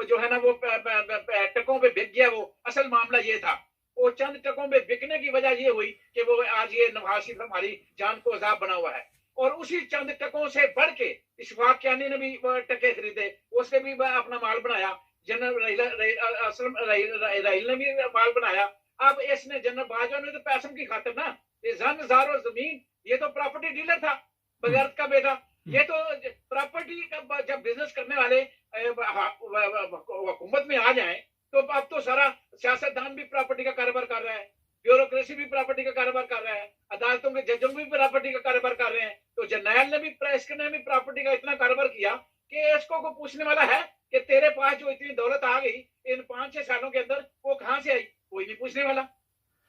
जो है ना वो टकों पे बिक गया। वो असल मामला ये था, वो चंद टकों पे बिकने की वजह ये हुई कि वो आज ये नवाज शरीफ हमारी जान को अजाब बना हुआ है। और उसी चंद टकों से बढ़ के इशफाक कियानी ने भी टके खरीदे, उसने भी अपना माल बनाया। जनरल राइल ने भी माल बनाया। अब इसने जनरल बाजवा ने तो पैसों की खातिर ना, ये जन जारो जमीन, ये तो प्रॉपर्टी डीलर था, बगैरत का बेटा। ये तो प्रॉपर्टी का जब बिजनेस करने वाले हुकूमत में आ जाए तो अब तो सारा सियासतदान भी प्रॉपर्टी का कारोबार कर रहा है, ब्यूरोक्रेसी भी प्रॉपर्टी का कारोबार कर रहा है, अदालतों के जजों भी प्रॉपर्टी का कारोबार कर रहे हैं। तो जर्नैल ने भी इसने भी प्रॉपर्टी का इतना कारोबार किया कि इसको को पूछने वाला है कि तेरे पास जो इतनी दौलत आ गई इन 5-6 सालों के अंदर वो कहां से आई, कोई नहीं पूछने वाला।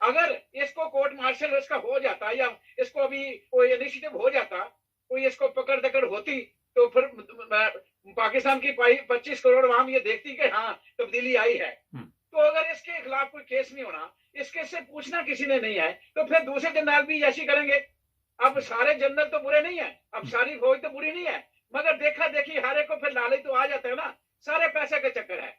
अगर इसको कोर्ट मार्शल इसका हो जाता या इसको अभी कोई इनिशिएटिव हो जाता, कोई इसको पकड़ दकड़ होती तो फिर पाकिस्तान की 25 करोड़ आवाम ये देखती कि हाँ तब्दीली आई है। तो अगर इसके खिलाफ कोई केस नहीं होना, इसके से पूछना किसी ने नहीं है, तो फिर दूसरे जनरल भी ऐसी करेंगे। अब सारे जनरल तो बुरे नहीं है, अब सारी फौज तो बुरी नहीं है, मगर देखा देखी हारे को फिर लालच तो आ जाता है ना। सारे पैसे का चक्कर है,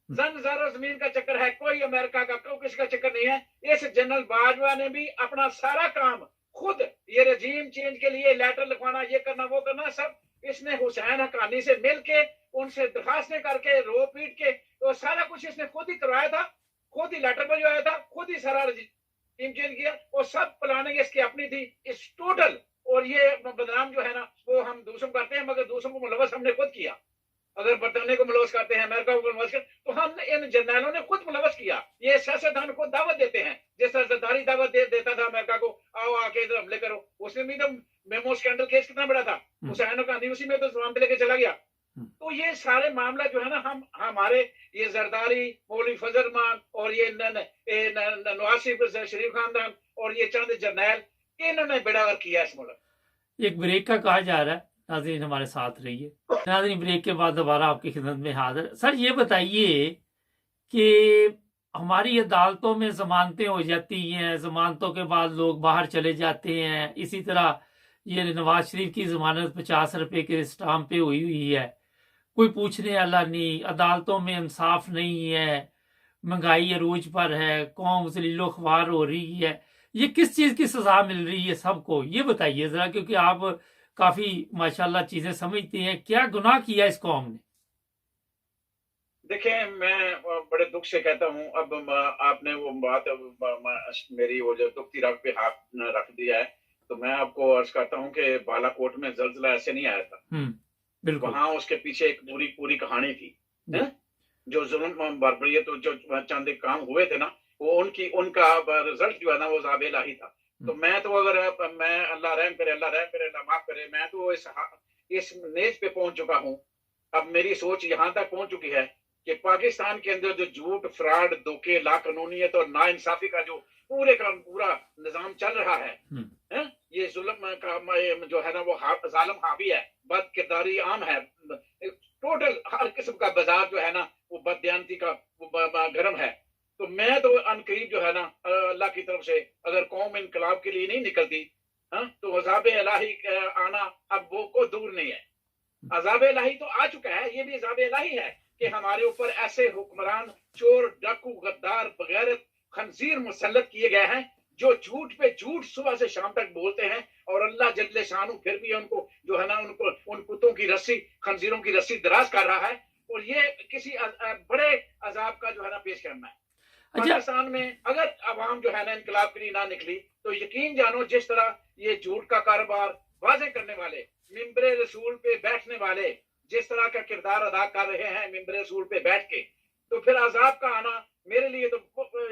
जमीन का चक्कर है, कोई अमेरिका का कोई किसी का चक्कर नहीं है। इस जनरल बाजवा ने भी अपना सारा काम खुद ये रजीम चेंज के लिए लेटर लिखवाना, ये करना वो करना, सब इसने हुसैन हक्कानी से मिल के उनसे दरखास्तें करके रो पीट के तो सारा कुछ इसने खुद ही करवाया था, खुद ही लेटर भिजवाया था, खुद ही सारा रजीम चेंज किया और सब प्लानिंग इसकी अपनी थी इस टोटल। और ये बदनाम जो है ना वो हम दूसरों को करते हैं, मगर दूसरों को मुलवस हमने खुद किया। अगर बरतानिया को मुलवस करते हैं, अमेरिका को मुलवस करते तो हमने इन जर्नैलों ने खुद मुलवस किया। ये सियासतदान को दावत देते हैं, जिस तरह जरदारी दावत देता था अमेरिका को, आओ आके इधर हमले करो। उसने भी तो मेमो स्कैंडल केस कितना बड़ा था, हुसैन हक्कानी उसी में तो जबान पे लेके चला गया। तो ये सारे मामला जो है ना हमारे ये जरदारी, मौलवी फजल रहमान और ये नवाज शरीफ खानदान और ये चंद जर्नैल, इन्होंने बेड़ा किया इस मुल्क। एक ब्रेक का कहा जा रहा है, नाज़रीन हमारे साथ रहिए। नाज़रीन ब्रेक के बाद दोबारा आपकी खिदमत में हाजिर। सर ये बताइए कि हमारी अदालतों में जमानतें हो जाती हैं, जमानतों के बाद लोग बाहर चले जाते हैं, इसी तरह ये नवाज शरीफ की जमानत 50 रुपए के स्टाम्प पे हुई है, कोई पूछने वाला नहीं, अदालतों में इंसाफ नहीं है, महंगाई अरूज पर है, कौम जलीलो ख्वार हो रही है। ये किस चीज की सजा मिल रही है सबको, ये बताइए जरा, क्योंकि आप काफी माशाल्लाह चीजें समझती हैं। क्या गुनाह किया इस कौम ने? देखिए मैं बड़े दुख से कहता हूं, अब आपने वो बात मेरी वो जो दुखती राग पे हाथ रख दिया है, तो मैं आपको अर्ज करता हूं कि बालाकोट में जल्जला ऐसे नहीं आया था। बिल्कुल। वहां उसके पीछे एक पूरी कहानी थी है? जो जुल्म बर्बरियत जो चंद काम हुए थे ना, वो उनका रिजल्ट जो है ना वो ज़ाबे इलाही था। तो मैं तो अगर मैं अल्लाह रहम करे, अल्लाह माफ करे, मैं तो इस नेज पे पहुंच चुका हूं। अब मेरी सोच यहां तक पहुंच चुकी है कि पाकिस्तान के अंदर जो झूठ, फ्रॉड, धोखे, लाकानूनियत और नाइंसाफी का जो पूरा निजाम चल रहा है, ये जुल्म का जो है ना वो जालिम हावी है, बद किरदारी आम है, टोटल हर किस्म का बाजार जो है ना वो बददियानती का गर्म है। तो मैं तो अनकरीब जो है ना अल्लाह की तरफ से अगर कौम इनकलाब के लिए नहीं निकलती तो अज़ाब इलाही आना अब वो को दूर नहीं है। अज़ाब इलाही तो आ चुका है, ये भी अज़ाब इलाही है कि हमारे ऊपर ऐसे हुक्मरान, चोर, डाकू, गद्दार, बगैरत, खंजीर मुसल्लत किए गए हैं जो झूठ पे झूठ सुबह से शाम तक बोलते हैं। और अल्लाह जल्ले शानू फिर भी उनको जो है ना उन कुत्तों की रस्सी, खंजीरों की रस्सी दराज कर रहा है। और ये किसी बड़े अजाब का जो है ना पेश करना है। पाकिस्तान में अगर अवाम जो है ना इनकलाब के लिए ना निकली तो यकीन जानो जिस तरह ये झूठ का कारोबार वाजे करने वाले, मिंबरे रसूल पे बैठने वाले जिस तरह का किरदार अदा कर रहे हैं मिंबरे रसूल पे बैठ के, तो फिर अजाब का आना मेरे लिए तो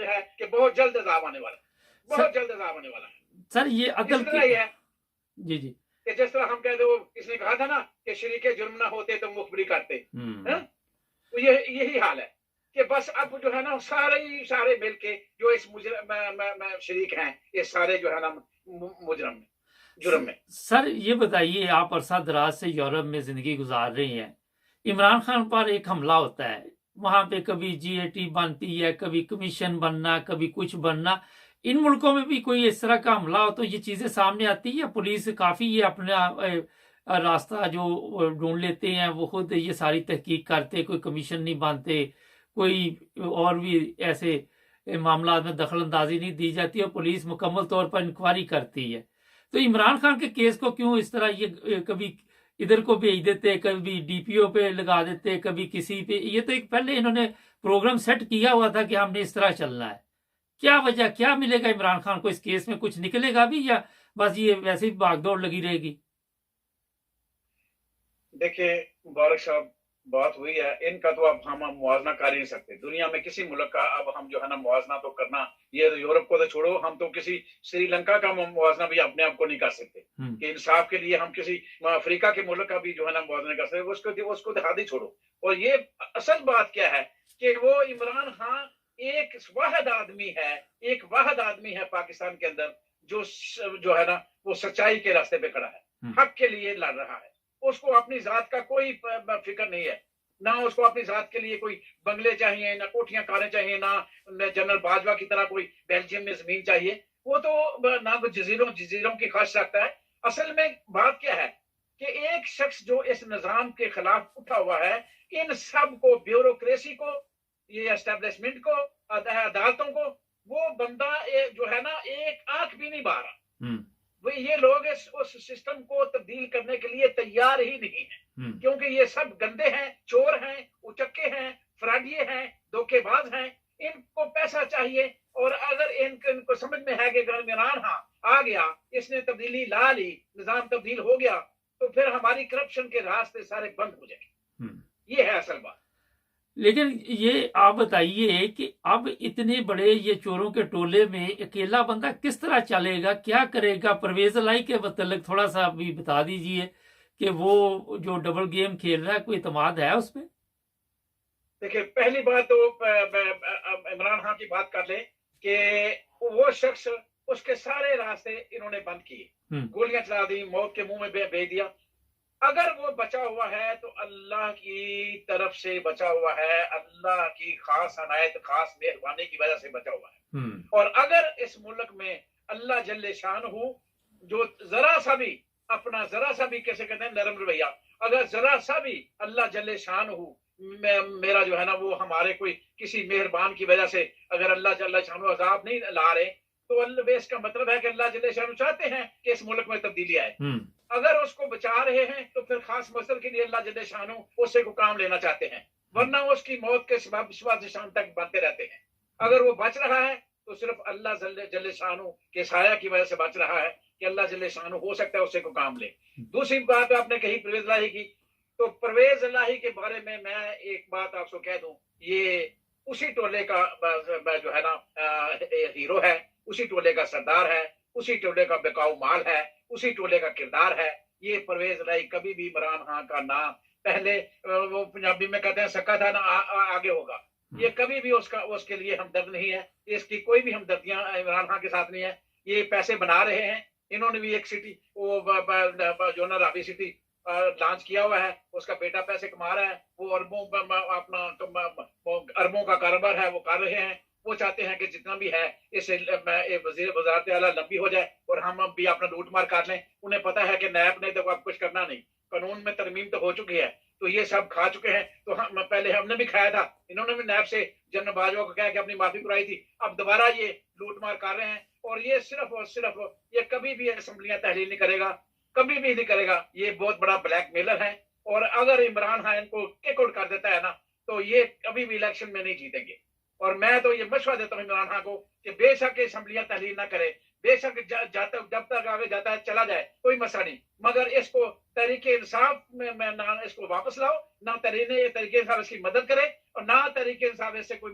है कि बहुत जल्द अजाब आने वाला है, बहुत जल्द अजाब आने वाला है। सर ये अकल की है जी कि जिस तरह हम कहते वो इसने कहा था ना कि शरीके जुर्म ना होते तो मुखबरी करते, तो यही हाल है कि बस अब जो है ना सारे मिलके जो इस शरीक हैं ये सारे जो है ना जुर्म में। सर ये बताइए, आप अरसा दराज से यूरोप में जिंदगी गुजार रहे हैं, इमरान खान पर एक हमला होता है, वहां पे कभी GAT बनती है, कभी कमीशन बनना, कभी कुछ बनना। इन मुल्कों में भी कोई इस तरह का हमला हो तो ये चीजें सामने आती है, पुलिस काफी ये अपना रास्ता जो ढूंढ लेते हैं, वो खुद ये सारी तहकीक करते, कोई कमीशन नहीं बनते, कोई और भी ऐसे मामला में दखल अंदाजी नहीं दी जाती और पुलिस मुकम्मल तौर पर इंक्वायरी करती है। तो इमरान खान के केस को क्यों इस तरह ये कभी इधर को भेज देते, कभी DPO पे लगा देते, कभी किसी पे। ये तो एक पहले इन्होंने प्रोग्राम सेट किया हुआ था कि हमने इस तरह चलना है। क्या वजह, क्या मिलेगा इमरान खान को इस केस में? कुछ निकलेगा भी या बस ये वैसे ही भागदौड़ लगी रहेगी? देखिए मुबारक साहब, बात हुई है इनका, तो अब हम मुआवजा कर ही नहीं सकते दुनिया में किसी मुल्क का। अब हम जो है ना मुआवजा तो करना, ये तो यूरोप को तो छोड़ो, हम तो किसी श्रीलंका का मुआवजा भी अपने आप को नहीं कर सकते कि इंसाफ के लिए हम किसी अफ्रीका के मुल्क का भी जो है ना मुआवजा नहीं कर सकते, उसको दिखा छोड़ो। और ये असल बात क्या है कि वो इमरान खान एक वाहिद आदमी है, एक वाहिद आदमी है पाकिस्तान के अंदर जो है ना वो सच्चाई के रास्ते पे खड़ा है, हक के लिए लड़ रहा है। उसको अपनी जात का कोई फिक्र नहीं है, ना उसको अपनी जात के लिए कोई बंगले चाहिए, ना कोठियां कारें चाहिए, ना जनरल बाजवा की तरह कोई बेल्जियम में जमीन चाहिए। वो तो ना कोई जजीरों की ख्वाहिश रखता है। असल में बात क्या है कि एक शख्स जो इस निजाम के खिलाफ उठा हुआ है, इन सब को, ब्यूरोक्रेसी को, ये एस्टेब्लिशमेंट को, अदालतों को, वो बंदा जो है ना एक आंख भी नहीं बार रहा। ये लोग उस सिस्टम को तब्दील करने के लिए तैयार ही नहीं है, क्योंकि ये सब गंदे हैं, चोर हैं, उचक्के हैं, फ्रॉडिये हैं, धोखेबाज हैं। इनको पैसा चाहिए, और अगर इनको समझ में है कि इमरान खान आ गया, इसने तब्दीली ला ली, निजाम तब्दील हो गया, तो फिर हमारी करप्शन के रास्ते सारे बंद हो जाएंगे। ये है असल बात। लेकिन ये आप बताइए कि अब इतने बड़े ये चोरों के टोले में अकेला बंदा किस तरह चलेगा, क्या करेगा? परवेज लाई के मतलब थोड़ा सा भी बता दीजिए कि वो जो डबल गेम खेल रहा है, कोई इतमाद है उसमें? देखिए, पहली बात तो इमरान खान की बात कर ले कि वो शख्स, उसके सारे रास्ते इन्होंने बंद किए, गोलियां चला दी, मौत के मुंह में भेज दिया। अगर वो बचा हुआ है तो अल्लाह की तरफ से बचा हुआ है, अल्लाह की खास अनायत, खास मेहरबानी की वजह से बचा हुआ है। और अगर इस मुल्क में अल्लाह जल्ले शानहू जो जरा सा भी अपना, जरा सा भी कैसे कहते हैं, नरम रवैया, अगर जरा सा भी अल्लाह जल्ले शानहू मेरा जो है ना वो हमारे कोई किसी मेहरबान की वजह से अगर अल्लाह जल्ले शानहू अजाब नहीं ला रहे, तो अल्लाह, इसका मतलब है कि अल्लाह जल्ले शानहू चाहते हैं कि इस मुल्क में तब्दीली आए। अगर उसको बचा रहे हैं तो फिर खास मकसद के लिए अल्लाह जल्ले शानहू उससे को काम लेना चाहते हैं, वरना उसकी मौत के सबब सुबह से शाम तक बनते रहते हैं। अगर वो बच रहा है तो सिर्फ अल्लाह जल्ले शानहू के साया की वजह से बच रहा है कि अल्लाह जल्ले शानहू हो सकता है उससे को काम ले। दूसरी बात आपने कही परवेज इलाही की, तो परवेज इलाही के बारे में मैं एक बात आपको कह दूं, ये उसी टोले का जो है ना हीरो है, उसी टोले का सरदार है, उसी टोले का बेकाऊ माल है, उसी टोले का किरदार है। ये परवेज इलाही कभी भी इमरान खान का नाम, पहले वो पंजाबी में कहते हैं सक्का था ना आगे होगा, ये कभी भी उसके लिए हमदर्द नहीं है, इसकी कोई भी हमदर्दियां इमरान खान के साथ नहीं है। ये पैसे बना रहे हैं, इन्होंने भी एक सिटी वो जो ना रावी सिटी लॉन्च किया हुआ है, उसका बेटा पैसे कमा रहा है, वो अरबों अपना अरबों का कारोबार है वो कर रहे हैं। वो चाहते हैं कि जितना भी है इसे वजीर वजारत आला लंबी हो जाए और हम भी अपना लूट मार कर लें। उन्हें पता है कि नैब ने तो अब कुछ करना नहीं, कानून में तरमीम तो हो चुकी है, तो ये सब खा चुके हैं। तो हम पहले हमने भी खाया था, इन्होंने भी नैब से जनरल बाजवा को कहा कि अपनी माफी कराई थी, अब दोबारा ये लूट मार कर रहे हैं। और ये सिर्फ और सिर्फ ये कभी भी असम्बलियां तहलील नहीं करेगा, कभी भी नहीं करेगा। ये बहुत बड़ा ब्लैकमेलर है, और अगर इमरान खान इनको किक आउट कर देता है ना, तो ये कभी भी इलेक्शन में नहीं जीतेंगे। और मैं तो ये मशवरा देता हूँ इमरान खान को कि बेशक असम्बलियां तहलील ना करे, बेशक जब तक आगे जाता है चला जाए, कोई मसला नहीं, मगर इसको तरीके इंसाफ में ना इसको वापस लाओ, ना तरीके इंसाफ इसकी मदद करे, और ना तरीके इंसाफ इससे कोई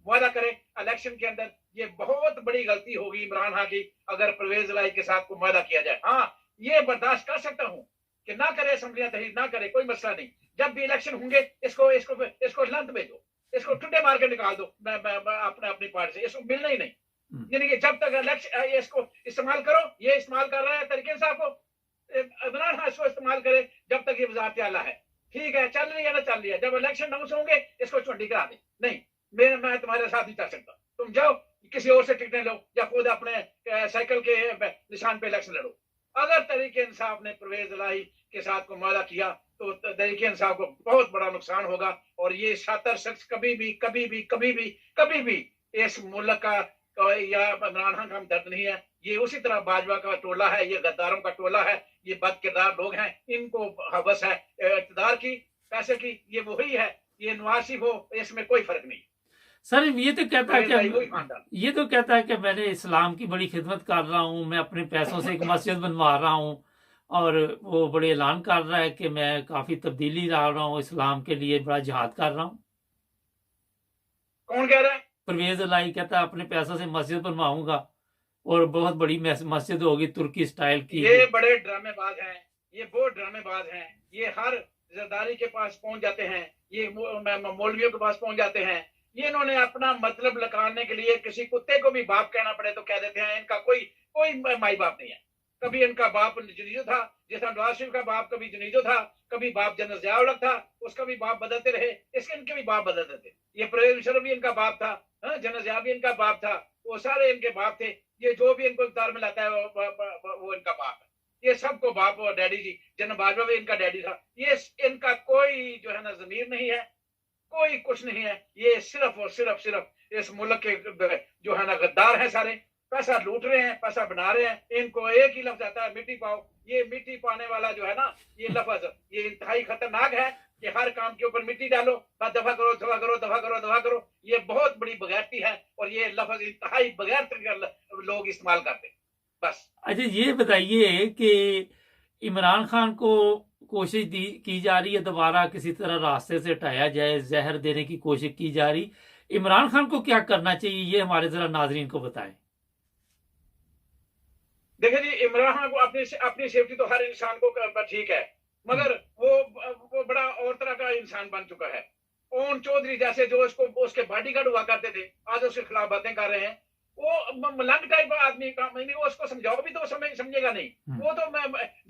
वादा करे इलेक्शन के अंदर। ये बहुत बड़ी गलती होगी इमरान खान की अगर परवेज इलाही के साथ को वादा किया जाए। हाँ, ये बर्दाश्त कर सकता हूँ कि ना करे असम्बलियां तहलील ना करे, कोई मसला नहीं। जब भी इलेक्शन होंगे इसको लंत भेजो, इसको टुंडे मार के निकाल दो अपनी पार्टी से, इसको मिलना ही नहीं। यानी कि जब तक इलेक्शन इसको इस्तेमाल करो, ये इस्तेमाल कर रहा है तरीके साहब को, इमरान खान इसको इस्तेमाल करे जब तक ये वजारत आला है। ठीक है, चल रही है ना चल रही है, जब इलेक्शन अनाउंस होंगे इसको चुंडी करा दे। नहीं, मैं तुम्हारे साथ नहीं चल सकता, तुम जाओ किसी और से टिकटें लो या खुद अपने साइकिल के निशान पे इलेक्शन लड़ो। अगर तरीके इंसाफ ने परवेज इलाही के साथ को वादा किया तो तरीके इंसाफ को बहुत बड़ा नुकसान होगा, और ये शातिर शख्स कभी भी इस मुल्क का या इमरान खान का दर्द नहीं है। ये उसी तरह बाजवा का टोला है, ये गद्दारों का टोला है, ये बदकिरदार लोग हैं, इनको हवस है इक़्तिदार की, पैसे की। ये वही है, ये नवाज शरीफ हो, इसमें कोई फर्क नहीं। सर ये तो कहता है कि मैंने इस्लाम की बड़ी खिदमत कर रहा हूँ, मैं अपने पैसों से एक मस्जिद बनवा रहा हूँ, और वो बड़े ऐलान कर रहा है कि मैं काफी तब्दीली ला रहा हूँ, इस्लाम के लिए बड़ा जिहाद कर रहा हूँ। कौन कह रहा है? परवेज इलाही कहता है अपने पैसों से मस्जिद बनवाऊंगा और बहुत बड़ी मस्जिद होगी तुर्की स्टाइल की। ये बड़े ड्रामेबाज हैं, ये बहुत ड्रामेबाज हैं, ये हर जरदारी के पास पहुंच जाते हैं, ये मौलवियों के पास पहुंच जाते हैं। ये इन्होंने अपना मतलब लगाने के लिए किसी कुत्ते को भी बाप कहना पड़े तो कह देते हैं। इनका कोई माई बाप नहीं है। कभी इनका बाप जुनीजो था, जैसा नवाज शरीफ का बाप कभी जुनीजो था, कभी बाप जनरल ज़िया-उल-हक था, उसका भी बाप बदलते रहे, इसके इनके भी बाप बदलते थे। ये परवेज मुशर्रफ भी इनका बाप था, जनरल ज़िया भी इनका बाप था, वो सारे इनके बाप थे। ये जो भी इनको इख्तियार में लाता है वो इनका बाप है। ये सबको बाप और डैडी जी, जनरल बाजवा भी इनका डैडी था। ये इनका कोई जो है ना जमीर नहीं है, कोई कुछ नहीं है। ये सिर्फ और सिर्फ इस मुल्क के जो है ना गद्दार हैं, सारे पैसा लूट रहे हैं, पैसा बना रहे हैं। इनको एक ही लफ्ज आता है, मिट्टी पाओ। ये मिट्टी पाने वाला जो है ना, ये लफ्ज ये इंतहाई खतरनाक है कि हर काम के ऊपर मिट्टी डालो, दफा करो दफा करो दफा करो दफा करो। ये बहुत बड़ी बगैरती है और ये लफ्ज इंतहाई बगैर लोग इस्तेमाल करते हैं बस। अच्छा ये बताइए कि इमरान खान को कोशिश की जा रही है दोबारा किसी तरह रास्ते से हटाया जाए, जहर देने की कोशिश की जा रही। इमरान खान को क्या करना चाहिए, ये हमारे जरा नाजरीन को बताएं। देखिए जी, इमरान खान को अपनी सेफ्टी तो हर इंसान को ठीक है, मगर वो बड़ा और तरह का इंसान बन चुका है। ओन चौधरी जैसे जो उसके बॉडीगार्ड हुआ करते थे, आज उसके खिलाफ बातें कर रहे हैं। वो मलंग टाइप आदमी का, नहीं वो उसको समझाओ भी तो समझेगा नहीं। वो तो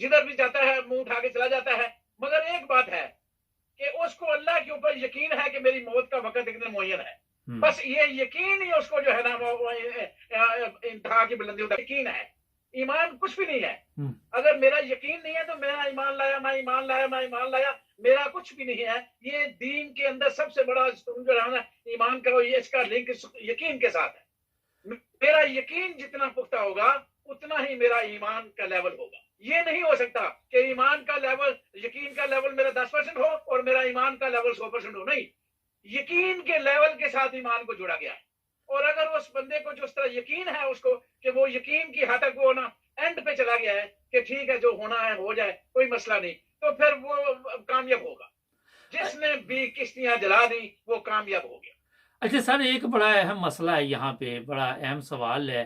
जिधर भी जाता है मुंह उठा के चला जाता है। मगर एक बात है कि उसको अल्लाह के ऊपर यकीन है कि मेरी मौत का वक्त एक दिन मुय्यन है। बस ये यकीन ही उसको जो है ना इंतहा की बुलंदी होता यकीन है। ईमान कुछ भी नहीं है। अगर मेरा यकीन नहीं है तो मेरा ईमान लाया, मैं ईमान लाया, मैं ईमान लाया, मेरा कुछ भी नहीं है। ये दीन के अंदर सबसे बड़ा जो है ना ईमान का, ये इसका लिंक यकीन के साथ है। मेरा यकीन जितना पुख्ता होगा उतना ही मेरा ईमान का लेवल होगा। ये नहीं हो सकता कि ईमान का लेवल, यकीन का लेवल मेरा 10% हो और मेरा ईमान का लेवल 100% हो। नहीं, यकीन के लेवल के साथ ईमान को जोड़ा गया है। और अगर उस बंदे को जिस तरह यकीन है उसको कि वो यकीन की हद तक वो ना एंड पे चला गया है कि ठीक है जो होना है हो जाए, कोई मसला नहीं, तो फिर वो कामयाब होगा। जिसने भी किश्तियां जला दी वो कामयाब हो गया। अच्छा सर, एक बड़ा अहम मसला है यहाँ पे, बड़ा अहम सवाल है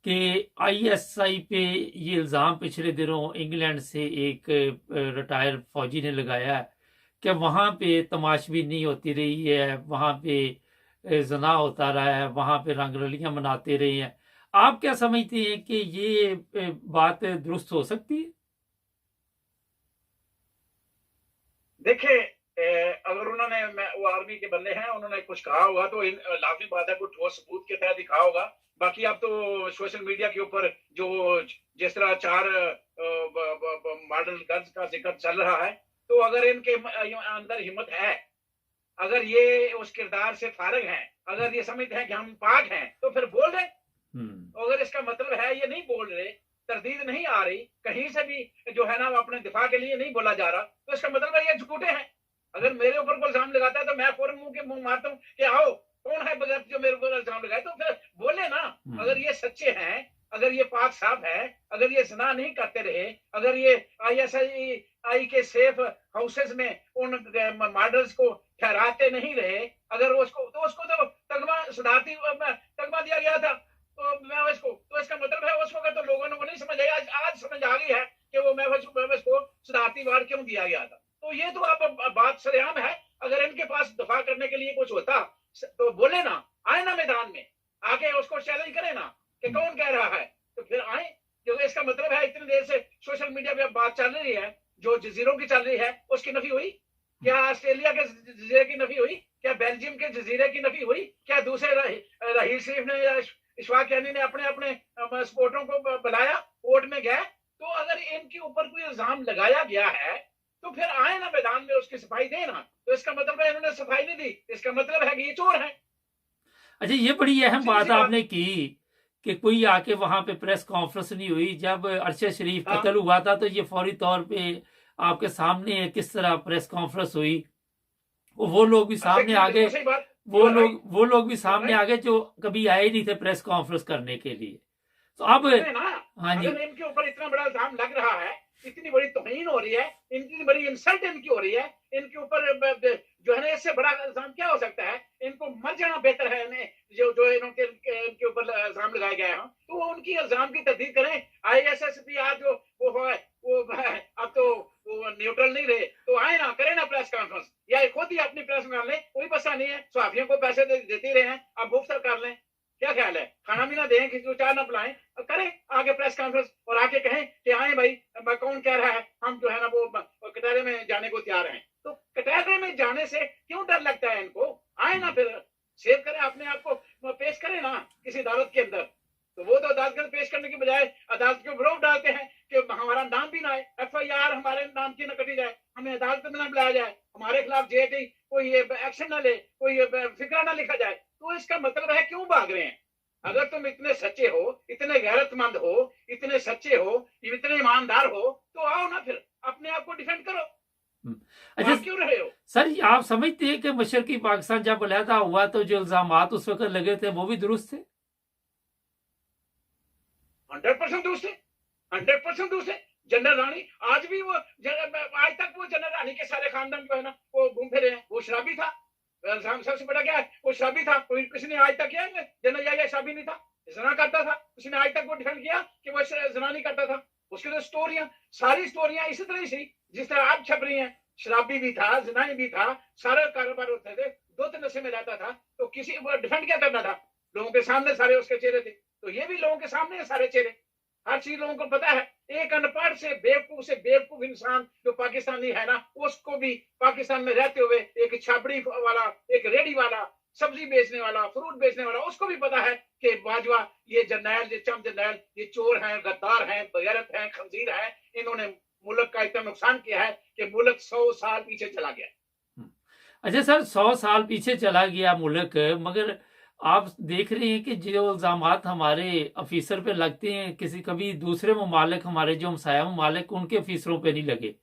कि ISI पे ये इल्ज़ाम पिछले दिनों इंग्लैंड से एक रिटायर फौजी ने लगाया है कि वहाँ पे तमाशबीनी होती रही है, वहाँ पे जना होता रहा है, वहाँ पे रंगरलियां मनाते रहे हैं। आप क्या समझते हैं कि ये बात दुरुस्त हो सकती है? देखिए, अगर उन्होंने, वो आर्मी के बंदे हैं, उन्होंने कुछ कहा होगा तो लाजमी बात है कुछ ठोस सबूत के तहत दिखा होगा। बाकी अब तो सोशल मीडिया के ऊपर जो जिस तरह 4 मॉडल गन्स का जिक्र चल रहा है, तो अगर इनके अंदर हिम्मत है, अगर ये उस किरदार से फारिग हैं, अगर ये समझते हैं कि हम पाक हैं, तो फिर बोल रहे। अगर इसका मतलब है ये नहीं बोल रहे, तरदीद नहीं आ रही, कहीं से भी जो है ना अपने दिफा के लिए नहीं बोला जा रहा, तो इसका मतलब है ये झूठे हैं। अगर मेरे ऊपर कोई इल्जाम लगाता है तो मैं फौरन मुंह मारता हूँ कि आओ कौन है बगैर जो मेरे ऊपर इल्जाम लगाए, तो फिर बोले ना। अगर ये सच्चे हैं, अगर ये पाक साहब है, अगर ये ज़ना नहीं करते रहे, अगर ये ISI के सेफ हाउसेस में उन मॉडल्स को ठहराते नहीं रहे, अगर उसको तो तगमा सदारती तगमा दिया गया था, तो महवज को, तो इसका मतलब है उस वक्त तो लोगों ने वो नहीं समझ आया, आज समझ आ गई है कि वो महवज को सदारती वार क्यों दिया गया था। तो ये तो आप बात सरेआम है। अगर इनके पास दफा करने के लिए कुछ होता तो बोले ना, आए ना मैदान में आके उसको चैलेंज करे ना कि कौन कह रहा है, तो फिर आए। क्योंकि इसका मतलब है इतनी देर से सोशल मीडिया पे बात चल रही है, जो जजीरों की चल रही है उसकी नफी हुई क्या? ऑस्ट्रेलिया के जजीरे की नफी हुई क्या? बेल्जियम के जजीरे की नफी हुई क्या? दूसरे राहील शरीफ ने या इशफाक यानी ने अपने सपोर्टरों को बुलाया, कोर्ट में गए। तो अगर इनके ऊपर कोई इल्जाम लगाया गया है तो फिर आए ना मैदान में, उसकी सफाई देना। तो इसका मतलब है इन्होंने सफाई नहीं दी, इसका मतलब है कि ये चोर हैं। अच्छा, ये बड़ी अहम बात आपने की कि कोई आके वहां पे प्रेस कॉन्फ्रेंस नहीं हुई। जब अरशद शरीफ कत्ल हुआ था तो ये फौरी तौर पे आपके सामने किस तरह प्रेस कॉन्फ्रेंस हुई, वो लोग भी सामने आ गए, वो लोग भी सामने आ गए जो कभी आए नहीं थे प्रेस कॉन्फ्रेंस करने के लिए। तो अब हाँ जी, अगर इनके ऊपर इतना बड़ा इल्जाम लग रहा है इतनी बड़ी तौहीन हो रही है, इतनी बड़ी इंसल्ट इनकी हो रही है, इनके ऊपर जो है ना इससे बड़ा इल्जाम क्या हो सकता है? इनको मर जाना बेहतर है। इन्हें जो इनके ऊपर इल्जाम लगाए गए हैं, तो वो उनकी इल्जाम की तस्दीक करें। ISSP आज जो वो है वो अब तो वो न्यूट्रल नहीं रहे, तो आए ना, करें ना प्रेस कॉन्फ्रेंस, या खुद ही अपनी प्रेस निकाल लें। कोई बसा नहीं है, सहाफियों को पैसे देते रहे हैं, अब मुफ्त कर लें। क्या ख्याल है? खाना भी ना दें, किसी को चाय ना पिलाएं, करें आगे प्रेस कॉन्फ्रेंस और आके कहें कि आए भाई, कौन कह रहा है हम जो है ना वो कटहरे में जाने को तैयार हैं। तो कटहरे में जाने से क्यों डर लगता है इनको? आए ना, फिर सेव करें अपने आप को, पेश करें ना किसी अदालत के अंदर। तो वो तो अदालत के पेश करने के बजाय अदालत के विरोध डालते हैं कि हमारा नाम भी ना आए, FIR हमारे नाम की ना कटी जाए, हमें अदालत में ना बुलाया जाए, हमारे खिलाफ JIT कोई एक्शन ना ले, कोई फिक्रा ना लिखा जाए। तो इसका मतलब है क्यों भाग रहे हैं? अगर तुम इतने सच्चे हो, इतने गैरतमंद हो, इतने सच्चे हो, इतने ईमानदार हो, तो आओ ना, फिर अपने आप को डिफेंड करो। अच्छा, क्यों रहे हो? सर आप समझते हैं कि मशरकी पाकिस्तान जब अलहदा हुआ तो जो इल्जामात उस वक्त लगे थे वो भी दुरुस्त थे? 100% दुरुस्त है, 100% दुरुस्त है। जनरल रानी आज भी वो आज तक वो जनरल रानी के सारे खानदान जो है ना वो घूम फिरे हैं। वो शराबी था, सबसे बड़ा क्या है, वो शराबी था। कोई किसी ने आज तक किया जनरल या शराबी नहीं था, जना करता था। किसी ने आज तक वो डिफेंड किया कि वो जना नहीं करता था? उसकी तो स्टोरियां, सारी स्टोरियां इसी तरह से जिस तरह आप छप रही हैं। शराबी भी था, जनाई भी था, सारे कारोबार होते थे, 2-3 नशे में रहता था, तो किसी डिफेंड क्या करना था? लोगों के सामने सारे उसके चेहरे थे, तो ये भी लोगों के सामने है सारे चेहरे, हर चीज लोगों को पता है। एक अनपढ़ से बेवकूफ इंसान जो पाकिस्तानी है ना, उसको भी पाकिस्तान में रहते हुए एक छाबड़ी वाला, एक रेडी वाला, सब्जी बेचने वाला, फ्रूट बेचने वाला, उसको भी पता है कि बाजवा ये जर्नैल, ये चम जर्नैल, ये चोर हैं, गद्दार हैं, बेगैरत हैं, खंजीर हैं। इन्होंने मुल्क का इतना नुकसान किया है कि मुल्क 100 साल पीछे चला गया। अच्छा सर, 100 साल पीछे चला गया मुल्क, मगर आप देख रहे हैं कि जो इल्जामात हमारे अफीसर पे लगते हैं, कभी दूसरे ममालिक, हमारे जो हमसाया ममालिक, उनके अफीसरों पे नहीं लगे।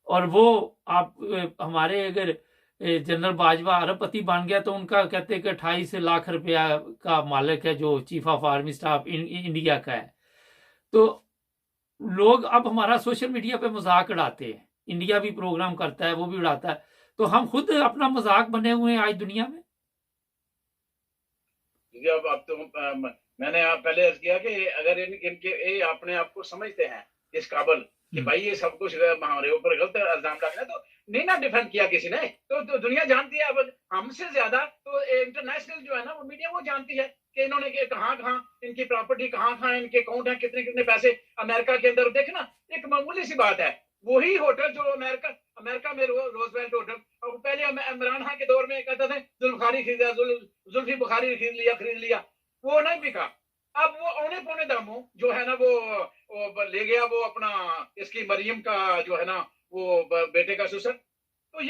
और वो आप हमारे अगर जनरल बाजवा अरबपति बन गया तो उनका कहते हैं कि 28 लाख रुपया का मालिक है, जो chief of army staff India का है। तो लोग अब हमारा सोशल मीडिया पे मजाक उड़ाते हैं, इंडिया भी प्रोग्राम करता है, वो भी उड़ाता है, तो हम खुद अपना मजाक बने हुए हैं आज दुनिया में। अब तो मैंने पहले अर्ज किया कि अगर इनके अपने आप को समझते हैं इस काबिल कि भाई ये सब कुछ हमारे ऊपर गलत इल्जाम लगना, तो नहीं ना डिफेंड किया किसी ने, तो दुनिया जानती है। अब हमसे ज्यादा तो इंटरनेशनल जो है ना वो मीडिया वो जानती है कि इन्होंने कहाँ कहाँ इनकी प्रॉपर्टी, कहाँ कहाँ इनके अकाउंट है, कितने कितने पैसे अमेरिका के अंदर। देखना एक मामूली सी बात है, वही होटल जो अमेरिका में रोजवेल्ट होटल, और पहले इमरान खान के दौर में कहते थे जुल्फारी खरीदा, जुल्फी बुखारी खरीद लिया, वो नहीं बिका। अब वो औने पौने दामों जो है ना वो ले गया वो अपना इसकी मरियम का जो है ना वो बेटे का सुसर। तो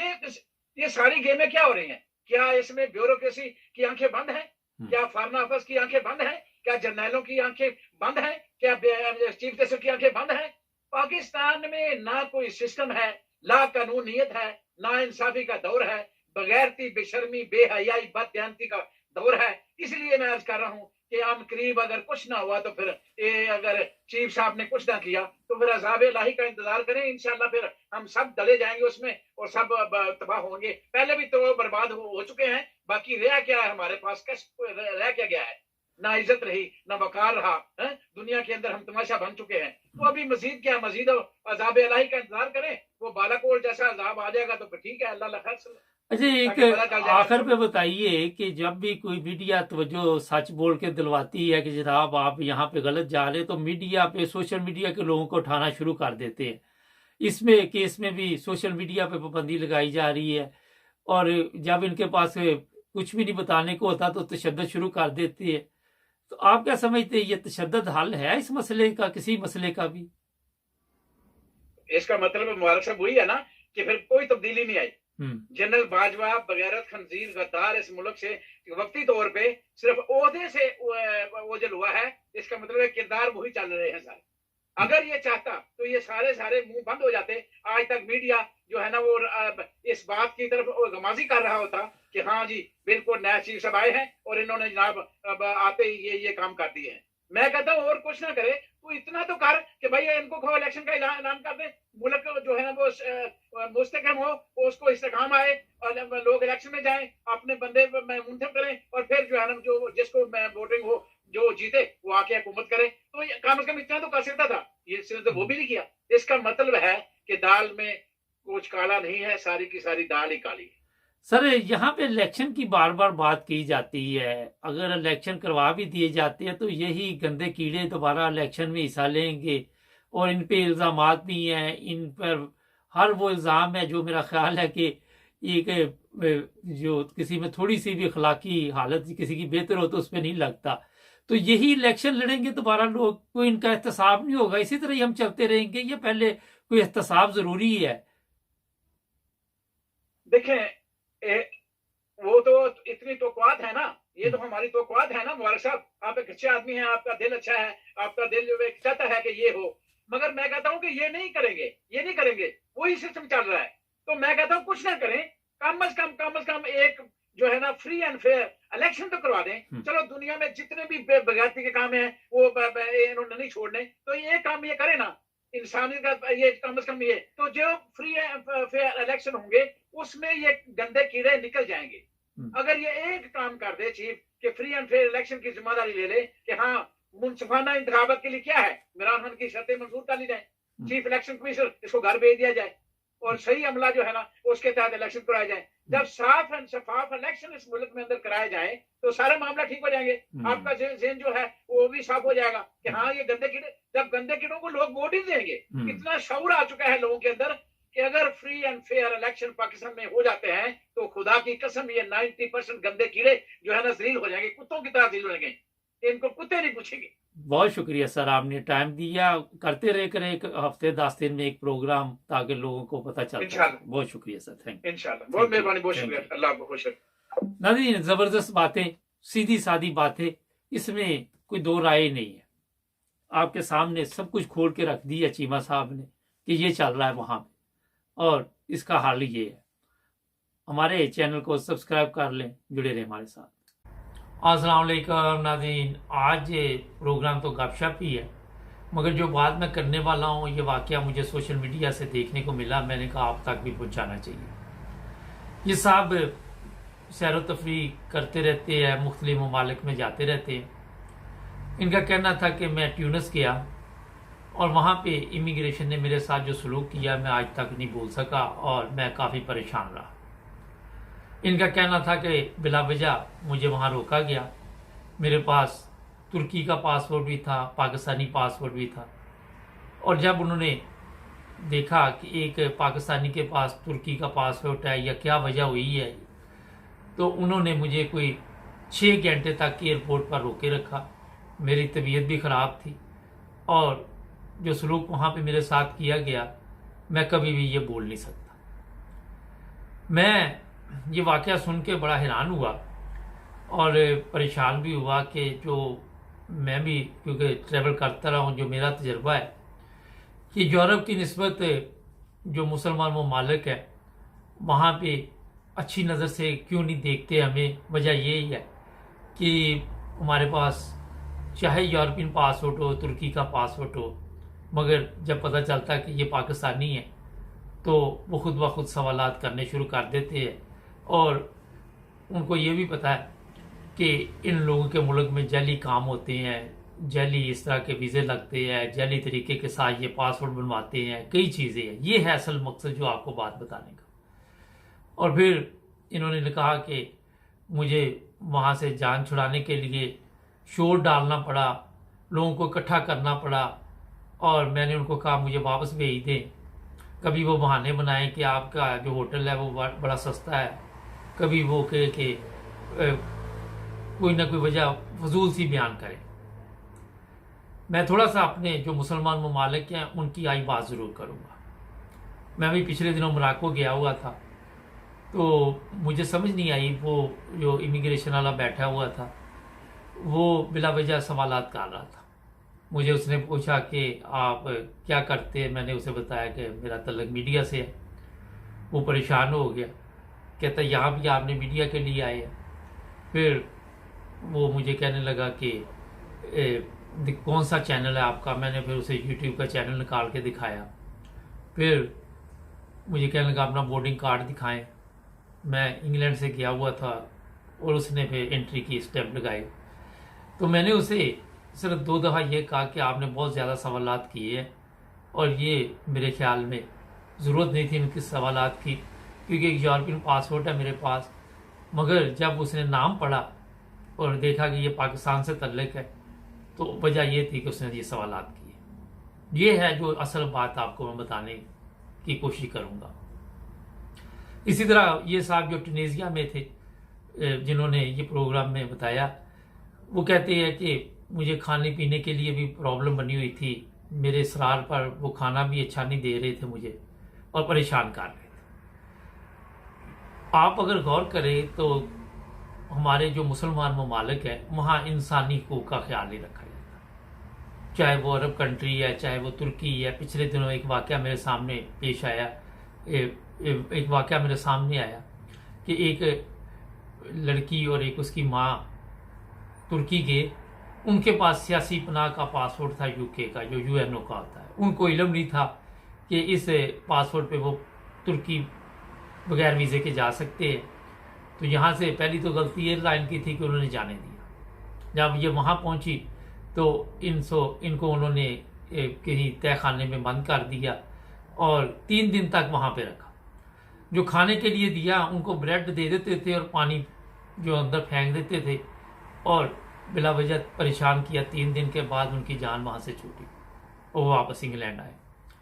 ये सारी गेमें क्या हो रही हैं? क्या इसमें ब्यूरोक्रेसी की आंखें बंद हैं? क्या फॉरेन ऑफिस की आंखें बंद हैं? क्या जर्नैलों की आंखें बंद हैं? क्या चीफ जस्टिस की आंखें बंद हैं? पाकिस्तान में ना कोई सिस्टम है, ला कानूनियत है, ना इंसाफी का दौर है, बगैरती, बेशर्मी, बेहयाई, बददियानती का दौर है। इसलिए मैं अर्ज कर रहा हूँ कि हम करीब अगर कुछ ना हुआ तो फिर अगर चीफ साहब ने कुछ ना किया तो फिर अज़ाब इलाही का इंतजार करें। इंशाल्लाह फिर हम सब डले जाएंगे उसमें और सब तबाह होंगे। पहले भी तो बर्बाद हो चुके हैं, बाकी रहा क्या है हमारे पास? रह क्या गया है? ना इज्जत रही, ना वकार रहा है। दुनिया के अंदर हम तमाशा बन चुके हैं। तो अभी मजीद क्या, मजीद अज़ाब इलाही का इंतजार करें। वो बालाकोट जैसा अज़ाब आ जाएगा तो फिर ठीक है, अल्लाह खैर। अच्छा, एक आखिर पे बताइए कि जब भी कोई मीडिया तवज्जो सच बोल के दिलवाती है कि जनाब आप यहाँ पे गलत जा रहे हैं, तो मीडिया पे, सोशल मीडिया के लोगों को उठाना शुरू कर देते हैं। इसमें केस में भी सोशल मीडिया पे पाबंदी लगाई जा रही है, और जब इनके पास कुछ भी नहीं बताने को होता तो तशद्दुद शुरू कर देते हैं। तो आप क्या समझते हैं, ये तशद्दुद हल है इस मसले का, किसी मसले का भी? इसका मतलब मुबारक साहब वही है ना कि फिर कोई तब्दीली नहीं आई। जनरल बाजवा बगैरत, खंजीर, गद्दार इस मुल्क से वक्ती तौर पे सिर्फ ओहदे से ओझल हुआ है। इसका मतलब है किरदार वही चल रहे हैं सारे। अगर ये चाहता तो ये सारे मुंह बंद हो जाते। आज तक मीडिया जो है ना वो इस बात की तरफ गमाजी कर रहा होता कि हाँ जी बिल्कुल नया चीफ साहब आए हैं और इन्होंने जनाब आते ही ये काम कर दिए हैं। मैं कहता हूँ और कुछ ना करे तो इतना तो कर कि भाई इनको कहो इलेक्शन का ऐलान कर दे, मुल्क जो है ना वो मुस्तकम हो, उसको इस्तेकाम आए और लोग इलेक्शन में जाएं, अपने बंदे मुंतखब करें और फिर जो है ना जो जिसको वोटिंग हो जो जीते वो आके हुकूमत करे। तो कम से कम इतना तो कर सकता था, ये सिर्फ तो वो भी नहीं किया। इसका मतलब है कि दाल में कुछ काला नहीं है, सारी की सारी दाल ही काली है। सर यहाँ पे इलेक्शन की बार बार बात की जाती है, अगर इलेक्शन करवा भी दिए जाते हैं तो यही गंदे कीड़े दोबारा इलेक्शन में हिस्सा लेंगे और इन पे इल्ज़ामात भी हैं, इन पर हर वो इल्ज़ाम है जो मेरा ख्याल है कि एक जो किसी में थोड़ी सी भी अखलाकी हालत किसी की बेहतर हो तो उस पर नहीं लगता। तो यही इलेक्शन लड़ेंगे दोबारा लोग, कोई इनका एहतसाब नहीं होगा, इसी तरह ही हम चलते रहेंगे, ये पहले कोई एहतसाब जरूरी है। देखें वो तो इतनी तोक़ुआत है ना, ये तो हमारी तोक़ुआत है ना मुबारक साहब, आप एक अच्छे आदमी हैं, आपका दिल अच्छा है, आपका दिल चाहता है कि ये हो, मगर मैं कहता हूं कि ये नहीं करेंगे, वही सिस्टम चल रहा है। तो मैं कहता हूं कुछ ना करें, कम से कम एक जो है ना फ्री एंड फेयर इलेक्शन तो करवा दें। चलो दुनिया में जितने भी बगावती के काम है वो इन्होंने नहीं छोड़ने, तो ये काम ये करे ना, इंसानी का ये कम से कम ये, तो जो फ्री एंड फेयर इलेक्शन होंगे उसमें ये गंदे कीड़े निकल जाएंगे। अगर ये एक काम कर दे चीफ कि फ्री एंड फेयर इलेक्शन की जिम्मेदारी ले ले कि हाँ मुनसिफाना इंतखाबात के लिए क्या है, इमरान खान की शर्तें मंजूर कर ली जाए, चीफ इलेक्शन कमिश्नर इसको घर भेज दिया जाए और सही अमला जो है ना उसके तहत इलेक्शन कराया जाए। जब साफ एंड शफाफ इलेक्शन इस मुल्क में अंदर कराए जाए तो सारे मामला ठीक हो जाएंगे, आपका जेन जो है वो भी साफ हो जाएगा कि हाँ ये गंदे कीड़े, जब गंदे कीड़ों को लोग वोट ही देंगे। इतना शऊर आ चुका है लोगों के अंदर कि अगर free and fair election Pakistan में हो जाते हैं तो खुदा की कसम ये 90% गंदे कीड़े जो है ना जलील हो जाएंगे, कुत्तों की तरह जलील हो जाएंगे, इनको कुत्ते नहीं पूछेंगे। बहुत शुक्रिया सर, आपने टाइम दिया, करते रहे करें एक हफ्ते 10 दिन में एक प्रोग्राम ताकि लोगों को पता चलता है। बहुत शुक्रिया सर, थैंक यू। इंशाल्लाह, बहुत मेहरबानी, बहुत शुक्रिया, अल्लाह बहुत शुक्रिया। नाज़रीन, जबरदस्त बातें, सीधी सादी बातें, इसमें कोई दो राय नहीं है, आपके सामने सब कुछ खोल के रख दिया चीमा साहब ने कि ये चल रहा है वहां पे और इसका हाल ये है। हमारे चैनल को सब्सक्राइब कर लें, जुड़े रहें हमारे साथ। अस्सलाम वालेकुम नाज़रीन, आज प्रोग्राम तो गपशप ही है, मगर जो बात मैं करने वाला हूँ ये वाकया मुझे सोशल मीडिया से देखने को मिला, मैंने कहा आप तक भी पहुँचाना चाहिए। ये साहब सैर व तफरी करते रहते हैं, मुख्तलिफ ममालिक में जाते रहते हैं। इनका कहना था कि मैं ट्यूनिस गया और वहाँ पे इमिग्रेशन ने मेरे साथ जो सलूक किया मैं आज तक नहीं भूल सका और मैं काफ़ी परेशान रहा। इनका कहना था कि बिला वजह मुझे वहाँ रोका गया, मेरे पास तुर्की का पासपोर्ट भी था, पाकिस्तानी पासपोर्ट भी था, और जब उन्होंने देखा कि एक पाकिस्तानी के पास तुर्की का पासपोर्ट है या क्या वजह हुई है, तो उन्होंने मुझे कोई 6 घंटे तक एयरपोर्ट पर रोके रखा। मेरी तबीयत भी ख़राब थी और जो सलूक वहाँ पे मेरे साथ किया गया मैं कभी भी ये बोल नहीं सकता। मैं ये वाक़या सुन के बड़ा हैरान हुआ और परेशान भी हुआ कि जो मैं भी क्योंकि ट्रैवल करता रहा हूँ, जो मेरा तजर्बा है कि यूरोप की निस्बत जो मुसलमान ममालिक है वहाँ पे अच्छी नज़र से क्यों नहीं देखते हमें। वजह यही है कि हमारे पास चाहे यूरोपियन पासपोर्ट हो, तुर्की का पासपोर्ट हो, मगर जब पता चलता है कि ये पाकिस्तानी है तो वो खुद ब खुद सवालात करने शुरू कर देते हैं और उनको ये भी पता है कि इन लोगों के मुल्क में जाली काम होते हैं, जाली इस तरह के वीज़े लगते हैं, जाली तरीके के साथ ये पासपोर्ट बनवाते हैं, कई चीज़ें हैं। ये है असल मकसद जो आपको बात बताने का। और फिर इन्होंने कहा कि मुझे वहाँ से जान छुड़ाने के लिए शोर डालना पड़ा, लोगों को इकट्ठा करना पड़ा और मैंने उनको कहा मुझे वापस भेज दें। कभी वो बहाने बनाएं कि आपका जो होटल है वो बड़ा सस्ता है, कभी वो कहे कि कोई ना कोई वजह फजूल सी बयान करें। मैं थोड़ा सा अपने जो मुसलमान ममालिक हैं उनकी आई बात ज़रूर करूँगा। मैं भी पिछले दिनों मोरक्को गया हुआ था तो मुझे समझ नहीं आई, वो जो इमिग्रेशन वाला बैठा हुआ था वो बिला वजह सवालात कर रहा था। मुझे उसने पूछा कि आप क्या करते हैं, मैंने उसे बताया कि मेरा तल्लुक मीडिया से है। वो परेशान हो गया, कहता यहाँ भी आपने मीडिया के लिए आए हैं। फिर वो मुझे कहने लगा कि कौन सा चैनल है आपका। मैंने फिर उसे यूट्यूब का चैनल निकाल के दिखाया। फिर मुझे कहने लगा अपना बोर्डिंग कार्ड दिखाएं। मैं इंग्लैंड से गया हुआ था और उसने फिर एंट्री की स्टेप लगाए। तो मैंने उसे सिर्फ 2 दफ़ा ये कहा कि आपने बहुत ज़्यादा सवालात किए हैं और ये मेरे ख्याल में ज़रूरत नहीं थी इनकी सवालात की, क्योंकि एक यूरोपियन पासपोर्ट है मेरे पास। मगर जब उसने नाम पढ़ा और देखा कि ये पाकिस्तान से तल्लुक़ है, तो वजह ये थी कि उसने ये सवालात किए। ये है जो असल बात आपको मैं बताने की कोशिश करूँगा। इसी तरह ये साहब जो टुनीजिया में थे, जिन्होंने ये प्रोग्राम में बताया, वो कहते हैं कि मुझे खाने पीने के लिए भी प्रॉब्लम बनी हुई थी। मेरे इसरार पर वो खाना भी अच्छा नहीं दे रहे थे मुझे और परेशान कर रहे थे। आप अगर गौर करें तो हमारे जो मुसलमान ममालिक है वहाँ इंसानी हकूक़ का ख्याल नहीं रखा जाता, चाहे वो अरब कंट्री है, चाहे वो तुर्की है। पिछले दिनों एक वाक़या मेरे सामने पेश आया, एक वाक़या मेरे सामने आया कि एक लड़की और एक उसकी माँ तुर्की के, उनके पास सियासी पनाह का पासपोर्ट था यूके का, जो यूएनओ का होता है। उनको इल्म नहीं था कि इस पासपोर्ट पे वो तुर्की बगैर वीज़े के जा सकते हैं। तो यहाँ से पहली तो गलती एयरलाइन की थी कि उन्होंने जाने दिया। जब ये वहाँ पहुँची तो इनको उन्होंने कहीं तय खाने में बंद कर दिया और 3 दिन तक वहाँ पे रखा। जो खाने के लिए दिया उनको ब्रेड दे देते थे और पानी जो अंदर फेंक देते थे और बिला वजह परेशान किया। 3 दिन के बाद उनकी जान वहाँ से छूटी और वो वापस इंग्लैंड आए।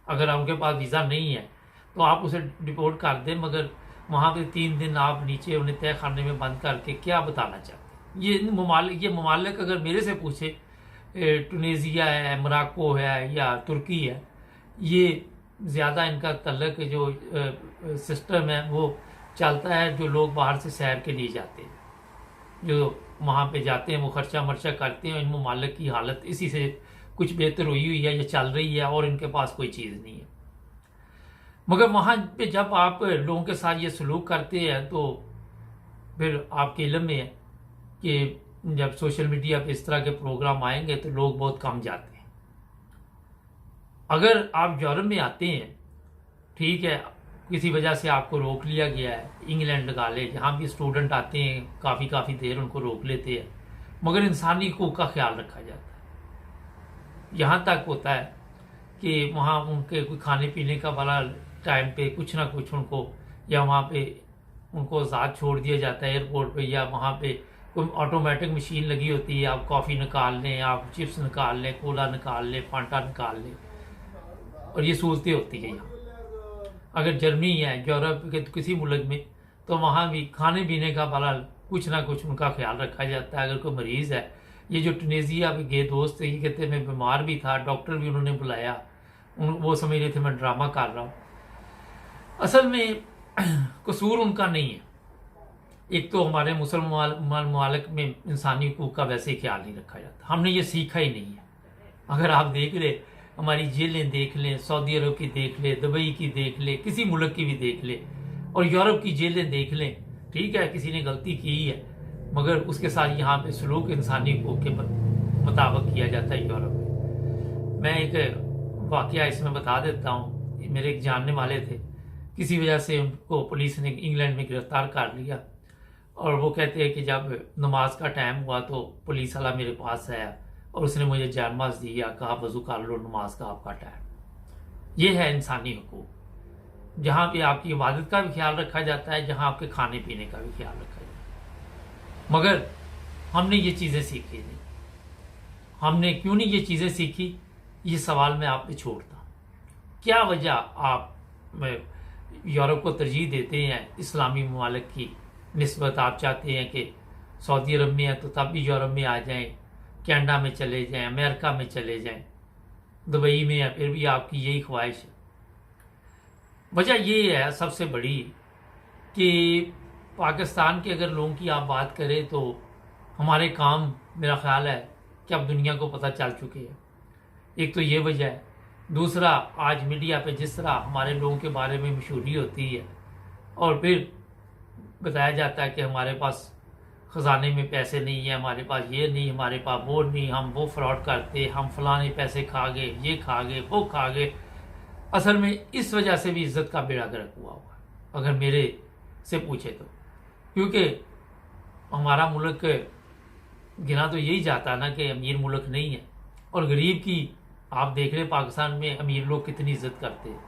अगर उनके पास वीज़ा नहीं है तो आप उसे डिपोर्ट कर दें, मगर वहाँ पे 3 दिन आप नीचे उन्हें तय खाने में बंद करके क्या बताना चाहते हैं। ये ममालिक अगर मेरे से पूछे, टुनीजिया है, मोरक्को है या तुर्की है, ये ज़्यादा इनका तल्लक जो सिस्टम है वो चलता है। जो लोग बाहर से सैर के लिए जाते हैं, जो वहाँ पे जाते हैं, वो खर्चा मर्चा करते हैं। इन ममालिक की हालत इसी से कुछ बेहतर हुई है, ये चल रही है और इनके पास कोई चीज़ नहीं है। मगर वहाँ पे जब आप लोगों के साथ ये सलूक करते हैं तो फिर आपके इल्म में है कि जब सोशल मीडिया पे इस तरह के प्रोग्राम आएंगे तो लोग बहुत कम जाते हैं। अगर आप यूरोप में आते हैं, ठीक है, किसी वजह से आपको रोक लिया गया है, इंग्लैंड लगा ले, जहाँ भी स्टूडेंट आते हैं काफ़ी देर उनको रोक लेते हैं, मगर इंसानी हकूक़ का ख्याल रखा जाता है। यहाँ तक होता है कि वहाँ उनके कोई खाने पीने का बड़ा टाइम पे कुछ ना कुछ उनको, या वहाँ पे उनको आज़ाद छोड़ दिया जाता है एयरपोर्ट पे, या वहाँ पे कोई ऑटोमेटिक मशीन लगी होती है, आप कॉफ़ी निकाल लें, आप चिप्स निकाल लें, कोला निकाल लें, फांटा निकाल लें, और ये सूरतें होती है यहाँ। अगर जर्मनी है, यूरोप के किसी मुल्क में, तो वहाँ भी खाने पीने का बड़ा कुछ ना कुछ उनका ख्याल रखा जाता है। अगर कोई मरीज़ है, ये जो टुनीजिया में गए दोस्त, ये कहते मैं बीमार भी था, डॉक्टर भी उन्होंने बुलाया, वो समझ रहे थे मैं ड्रामा कर रहा हूँ। असल में कसूर उनका नहीं है। एक तो हमारे मुसलमान ममालिक में इंसानी हकूक़ का वैसे ही ख्याल नहीं रखा जाता, हमने ये सीखा ही नहीं है। अगर आप देख ले, हमारी जेलें देख लें, सऊदी अरब की देख ले, दुबई की देख ले, किसी मुल्क की भी देख ले, और यूरोप की जेलें देख लें, ठीक है, किसी ने गलती की है मगर उसके साथ यहाँ पे सलूक इंसानी हकूक़ के मुताबिक किया जाता है यूरोप में। मैं एक वाक़या इसमें बता देता हूँ। मेरे एक जानने वाले थे, किसी वजह से उनको पुलिस ने इंग्लैंड में गिरफ्तार कर लिया, और वो कहते हैं कि जब नमाज का टाइम हुआ तो पुलिस वाला मेरे पास आया और उसने मुझे जानमाज दिया, कहा वज़ू कर लो, नमाज का आपका टाइम। ये है इंसानी हकूक़, जहाँ पे आपकी इबादत का भी ख्याल रखा जाता है, जहाँ आपके खाने पीने का भी ख्याल रखा जाता है। मगर हमने ये चीज़ें सीखी नहीं। हमने क्यों नहीं ये चीज़ें सीखी, ये सवाल मैं आप पे छोड़ता हूँ। क्या वजह आप यूरोप को तरजीह देते हैं इस्लामी ममालिक की निस्बत? आप चाहते हैं कि सऊदी अरब में है तो तब भी यूरोप में आ जाएं, कनाडा में चले जाएं, अमेरिका में चले जाएं, दुबई में है फिर भी आपकी यही ख्वाहिश है। वजह ये है सबसे बड़ी कि पाकिस्तान के अगर लोगों की आप बात करें तो हमारे काम, मेरा ख्याल है कि अब दुनिया को पता चल चुके हैं। एक तो ये वजह है। दूसरा, आज मीडिया पे जिस तरह हमारे लोगों के बारे में मशहूरी होती है और फिर बताया जाता है कि हमारे पास खजाने में पैसे नहीं है, हमारे पास ये नहीं, हमारे पास वो नहीं, हम वो फ्रॉड करते, हम फलाने पैसे खा गए, ये खा गए, वो खा गए। असल में इस वजह से भी इज्जत का बेड़ा गर्क हुआ है, अगर मेरे से पूछे तो। क्योंकि हमारा मुल्क गिना तो यही जाता ना कि अमीर मुल्क नहीं है, और गरीब की आप देख रहे पाकिस्तान में अमीर लोग कितनी इज्जत करते हैं।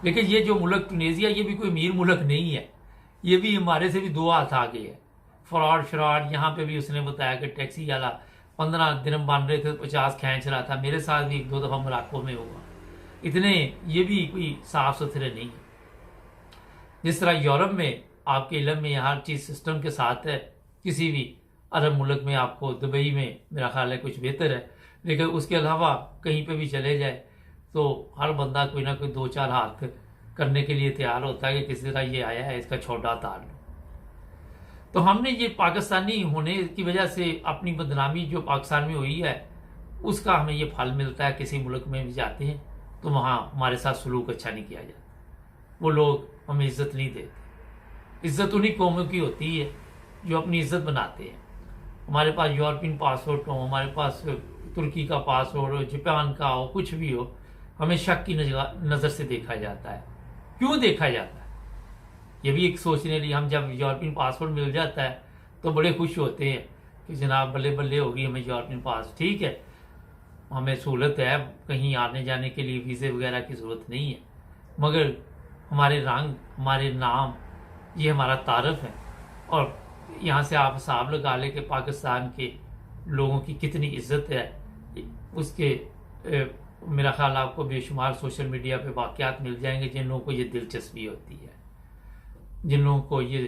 लेकिन ये जो मुल्क टूनेशिया, ये भी कोई अमीर मुल्क नहीं है, ये भी हमारे से भी दो हाथ आगे है। फ्रॉड श्रॉड यहाँ पे भी उसने बताया कि टैक्सी वाला 15 दिन बन रहे थे, 50 खींच रहा था। मेरे साथ भी 1-2 दफ़ा मोरक्को में हुआ। इतने ये भी कोई साफ सुथरे नहीं है। जिस तरह यूरोप में आपके इलम में हर चीज़ सिस्टम के साथ है, किसी भी अरब मुल्क में, आपको दुबई में मेरा ख्याल है कुछ बेहतर है, लेकिन उसके अलावा कहीं पे भी चले जाए तो हर बंदा कोई ना कोई 2-4 हाथ करने के लिए तैयार होता है कि किसी तरह ये आया है, इसका छोटा तार लो। तो हमने ये पाकिस्तानी होने की वजह से अपनी बदनामी जो पाकिस्तान में हुई है, उसका हमें ये फल मिलता है। किसी मुल्क में भी जाते हैं तो वहाँ हमारे साथ सलूक अच्छा नहीं किया जाता, वो लोग हमें इज्जत नहीं देते। इज्जत उन्हीं कौमों की होती है जो अपनी इज्जत बनाते हैं। हमारे पास यूरोपियन पासपोर्ट हो, हमारे पास तुर्की का पासपोर्ट हो, जापान का हो, कुछ भी हो, हमें शक की नज़र से देखा जाता है। क्यों देखा जाता है, ये भी एक सोचने लिए। हम जब यूरोपियन पासपोर्ट मिल जाता है तो बड़े खुश होते हैं कि जनाब बल्ले बल्ले होगी हमें यूरोपियन पास, ठीक है, हमें सहूलत है, कहीं आने जाने के लिए वीज़े वगैरह की ज़रूरत नहीं है। मगर हमारे रंग, हमारे नाम, ये हमारा तारफ़ है। और यहाँ से आप हिसाब लगा ले कि पाकिस्तान के लोगों की कितनी इज्जत है। उसके मेरा ख्याल आपको बेशुमार सोशल मीडिया पे वाक़यात मिल जाएंगे जिन लोगों को ये दिलचस्पी होती है, जिन लोगों को ये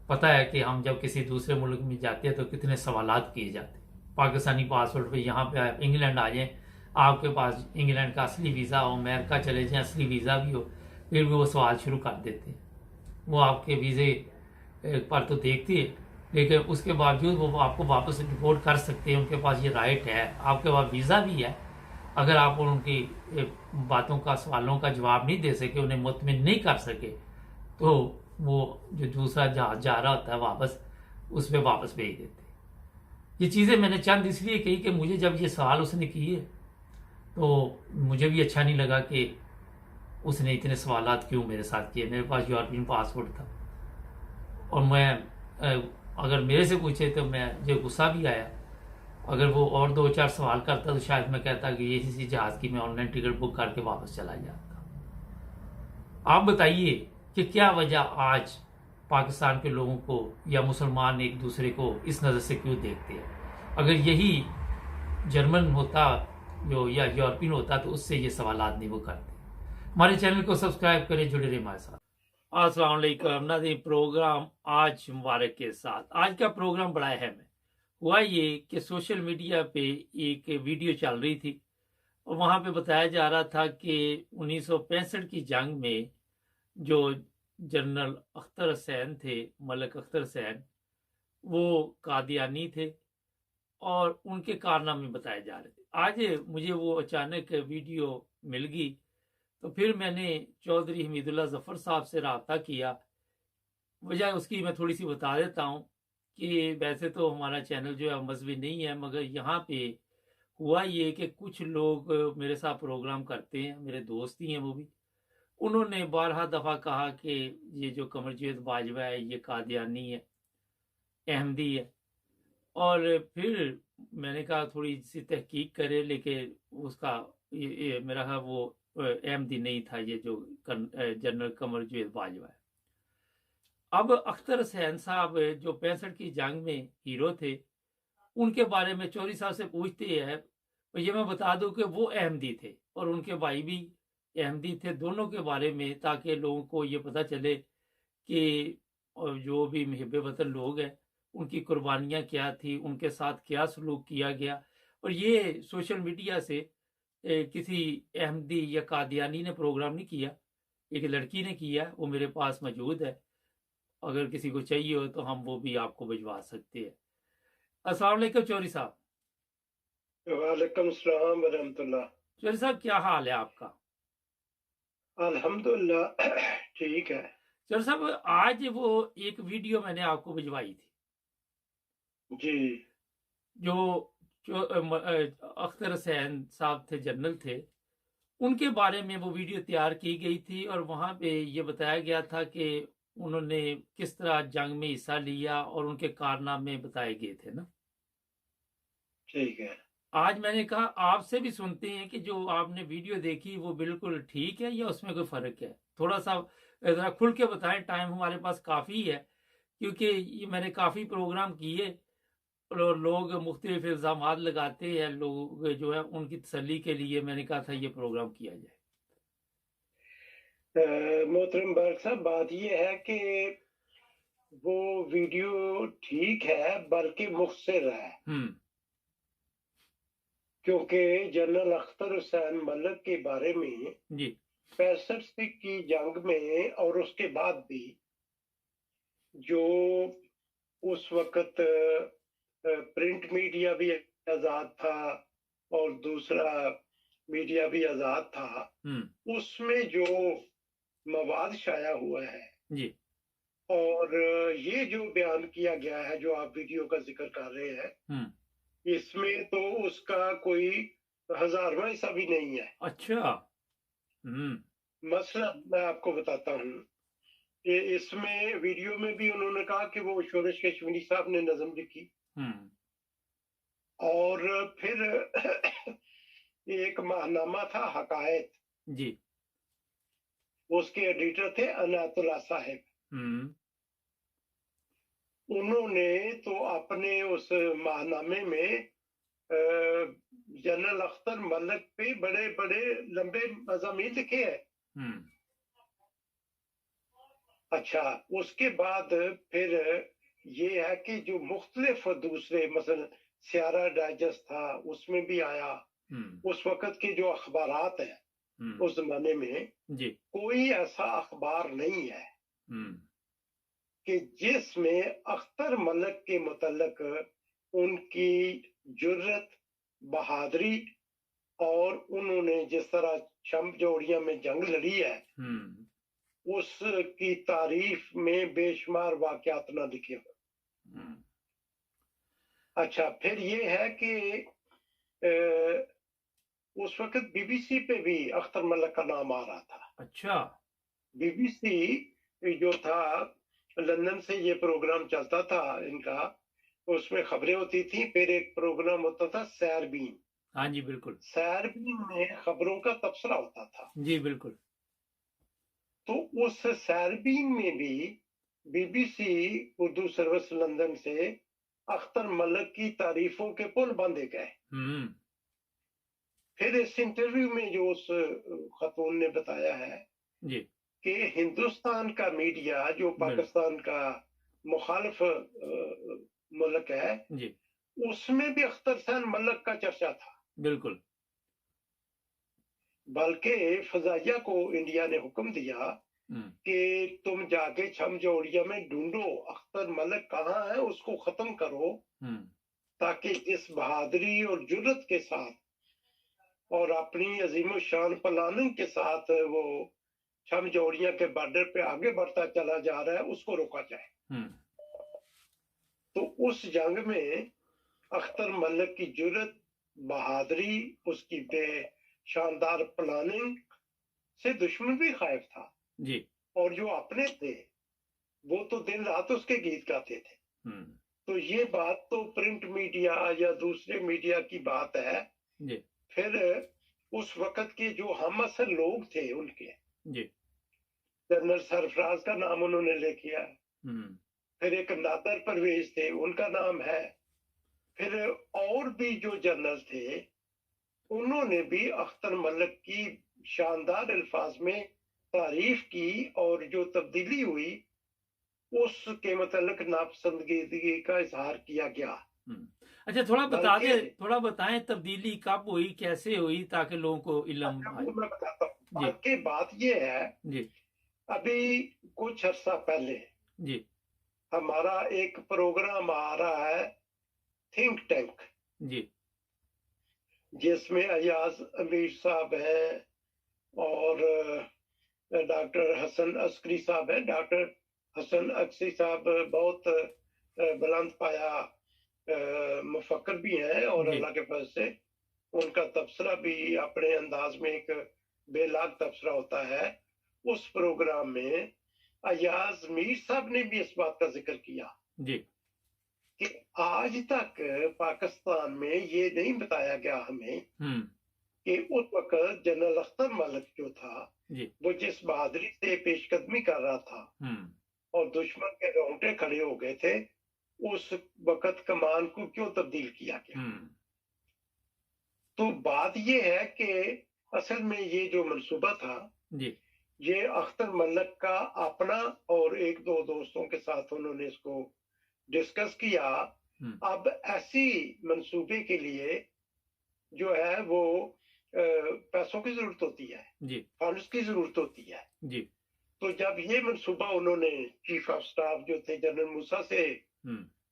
पता है कि हम जब किसी दूसरे मुल्क में जाते हैं तो कितने सवालात किए जाते हैं। पाकिस्तानी पासपोर्ट पे यहाँ पे आप इंग्लैंड आ जाएं, आपके पास इंग्लैंड का असली वीज़ा हो, अमेरिका चले जाएं असली वीज़ा भी हो, फिर भी वो सवाल शुरू कर देते हैं। वो आपके वीज़े पर तो देखती है, लेकिन उसके बावजूद वो आपको वापस रिपोर्ट कर सकते हैं, उनके पास ये राइट है। आपके पास वीज़ा भी है, अगर आप उनकी बातों का, सवालों का जवाब नहीं दे सके, उन्हें मुतमिन नहीं कर सके, तो वो जो दूसरा जहाज जा रहा होता है वापस, उस पर वापस भेज देते। ये चीज़ें मैंने चंद इसलिए कही कि मुझे जब ये सवाल उसने किए तो मुझे भी अच्छा नहीं लगा कि उसने इतने सवालात क्यों मेरे साथ किए। मेरे पास यूरोपियन पासपोर्ट था, और मैं अगर मेरे से पूछे तो मैं जो गुस्सा भी आया। अगर वो और 2-4 सवाल करता तो शायद मैं कहता कि ये इसी जहाज़ की मैं ऑनलाइन टिकट बुक करके वापस चला जाता। आप बताइए कि क्या वजह आज पाकिस्तान के लोगों को या मुसलमान एक दूसरे को इस नज़र से क्यों देखते हैं। अगर यही जर्मन होता जो या यूरोपियन होता तो उससे ये सवालात नहीं वो करते। हमारे चैनल को सब्सक्राइब करें, जुड़े रहे हमारे साथ। अस्सलाम वालेकुम नाज़रीन, प्रोग्राम आज मुबारक के साथ। आज का प्रोग्राम बड़ा अहम है। हुआ ये कि सोशल मीडिया पे एक वीडियो चल रही थी और वहाँ पे बताया जा रहा था कि 1965 की जंग में जो जनरल अख्तर हुसैन थे, मलिक अख्तर हुसैन, वो कादियानी थे और उनके कारनामे बताए जा रहे थे। आज मुझे वो अचानक वीडियो मिल गई तो फिर मैंने चौधरी हमीदुल्लाह जफ़र साहब से रब्ता किया। वजह उसकी मैं थोड़ी सी बता देता हूँ कि वैसे तो हमारा चैनल जो है मजहबी नहीं है, मगर यहाँ पे हुआ ये कि कुछ लोग मेरे साथ प्रोग्राम करते हैं, मेरे दोस्त ही हैं वो भी। उन्होंने 12 दफ़ा कहा कि ये जो कमरजावेद बाजवा है ये कादियानी है, अहमदी है। और फिर मैंने कहा थोड़ी सी तहकीक करे, लेकिन उसका ये मेरा ख्याल वो अहमदी नहीं था, ये जो जनरल कमरजावेद बाजवा है। अब अख्तर हुसैन साहब जो 65 की जंग में हीरो थे, उनके बारे में चौधरी साहब से पूछते हैं तो ये मैं बता दूं कि वो अहमदी थे और उनके भाई भी अहमदी थे, दोनों के बारे में, ताकि लोगों को ये पता चले कि जो भी मुहिब वतन लोग हैं उनकी कुर्बानियाँ क्या थी, उनके साथ क्या सलूक किया गया। और ये सोशल मीडिया से किसी अहमदी या कादियानी ने प्रोग्राम नहीं किया, एक लड़की ने किया, वो मेरे पास मौजूद है। अगर किसी को चाहिए हो तो हम वो भी आपको भिजवा सकते हैं। अस्सलाम वालेकुम चौधरी साहब। वालेकुम सलाम व रहमतुल्लाह। चौधरी साहब क्या हाल है आपका? अल्हम्दुलिल्लाह ठीक है। चौधरी साहब आज वो एक वीडियो मैंने आपको भिजवाई थी, जी जो जो अख्तर हुसैन साहब थे, जनरल थे, उनके बारे में वो वीडियो तैयार की गई थी और वहां पे ये बताया गया था कि उन्होंने किस तरह जंग में हिस्सा लिया और उनके कारनामे बताए गए थे ना। ठीक है। आज मैंने कहा आपसे भी सुनते हैं कि जो आपने वीडियो देखी वो बिल्कुल ठीक है या उसमें कोई फर्क है। थोड़ा सा जरा खुल के बताएं, टाइम हमारे पास काफी है, क्योंकि ये मैंने काफी प्रोग्राम किए और लोग मुख्तलिफ इल्जामात लगाते हैं, लोग जो है उनकी तसल्ली के लिए मैंने कहा था ये प्रोग्राम किया जाए। मोहतरम बर्क साहब, बात ये है कि वो वीडियो ठीक है बल्कि मुखसिर है, क्योंकि जनरल अख्तर हुसैन मलिक के बारे में जी 65 की जंग में और उसके बाद भी जो उस वक्त प्रिंट मीडिया भी आजाद था और दूसरा मीडिया भी आजाद था, उसमें जो मवाद शाया हुआ है जी और ये जो बयान किया गया है जो आप वीडियो का जिक्र कर रहे हैं, इसमें तो उसका कोई 1000वां हिस्सा भी नहीं है। अच्छा। मसला मैं आपको बताता हूँ। इसमें वीडियो में भी उन्होंने कहा कि वो शोरश कश्मीरी साहब ने नज़म लिखी, और फिर एक माहनामा था हकायत जी, उसके एडिटर थे अनातुल्ला साहब। उन्होंने तो अपने उस माहनामे में जनरल अख्तर मलिक पे बड़े बड़े लंबे मज़ामीन लिखे हैं। अच्छा, उसके बाद फिर ये है कि जो मुख्तलिफ दूसरे मसलन सियारा डाइजेस्ट था उसमें भी आया, उस वक्त के जो अखबारात हैं उस जमाने में जी कोई ऐसा अखबार नहीं है कि जिसमें अख्तर मलिक के मुतल्लिक उनकी जुर्रत, बहादुरी और उन्होंने जिस तरह शम जोड़िया में जंग लड़ी है उसकी तारीफ में बेशुमार वाकयात ना लिखे हो। अच्छा, फिर ये है कि उस वक्त बीबीसी पे भी अख्तर मलिक का नाम आ रहा था। अच्छा। बीबीसी जो था, लंदन से ये प्रोग्राम चलता था इनका, उसमें खबरें होती थी। फिर एक प्रोग्राम होता था सैरबीन। हाँ जी बिल्कुल। सैरबीन में खबरों का तबसरा होता था। जी बिल्कुल। तो उस सैरबीन में भी बीबीसी उर्दू सर्विस लंदन से अख्तर मलिक की तारीफों के पुल बांधे गए। फिर इस इंटरव्यू में जो उस खातून ने बताया है जी कि हिंदुस्तान का मीडिया जो पाकिस्तान का मुखालिफ मुल्क है जी, उसमें भी अख्तर हुसैन मलिक का चर्चा था। बिल्कुल। बल्कि फजाइया को इंडिया ने हुक्म दिया कि तुम जाके छम जोड़िया में ढूंढो अख्तर मलिक कहाँ है, उसको खत्म करो, ताकि जिस बहादुरी और जुर्रत के साथ और अपनी अजीम शान प्लानिंग के साथ वो छम जोड़िया के बॉर्डर पे आगे बढ़ता चला जा रहा है उसको रोका जाए। तो उस जंग में अख्तर मलिक की जुर्रत, बहादुरी, उसकी शानदार प्लानिंग से दुश्मन भी खाइफ था जी, और जो अपने थे वो तो दिन रात उसके गीत गाते थे। तो ये बात तो प्रिंट मीडिया या दूसरे मीडिया की बात है जी। फिर उस वक्त के जो हम असर लोग थे उनके जी, जनरल सरफराज का नाम उन्होंने ले किया, फिर एक नादर परवेज थे उनका नाम है, फिर और भी जो जनरल थे उन्होंने भी अख्तर मलिक की शानदार अल्फाज में तारीफ की और जो तब्दीली हुई उसके मतलब नापसंदगी का इजहार किया गया। अच्छा, थोड़ा बताएं तब्दीली कब हुई, कैसे हुई, ताकि लोगों को इल्म आए। मैं बताता हूँ कि बात ये है जी, अभी कुछ अर्सा पहले जी हमारा एक प्रोग्राम आ रहा है थिंक टैंक जी, जिसमें अयाज अमीर साहब हैं और डॉक्टर हसन अस्करी साहब हैं। डॉक्टर हसन अस्करी साहब बहुत बुलंद पाया मुफक्कर भी हैं और अल्लाह के फजल से उनका तबसरा भी अपने अंदाज में एक बेलाग तबसरा होता है। उस प्रोग्राम में अयाज मीर साहब ने भी इस बात का जिक्र किया जी कि आज तक पाकिस्तान में ये नहीं बताया गया हमें कि उस वक्त जनरल अख्तर मलिक जो था वो जिस बहादुरी से पेशकदमी कर रहा था और दुश्मन के रोंगटे खड़े हो गए थे, उस वक्त कमान को क्यों तब्दील किया गया। तो बात ये है कि असल में ये जो मंसूबा था ये अख्तर मलिक का अपना और एक दो दोस्तों के साथ उन्होंने इसको डिस्कस किया। अब ऐसी मंसूबे के लिए जो है वो पैसों की जरूरत होती है, फंड्स की जरूरत होती है जी। तो जब ये मंसूबा उन्होंने चीफ ऑफ स्टाफ जो थे जनरल मूसा से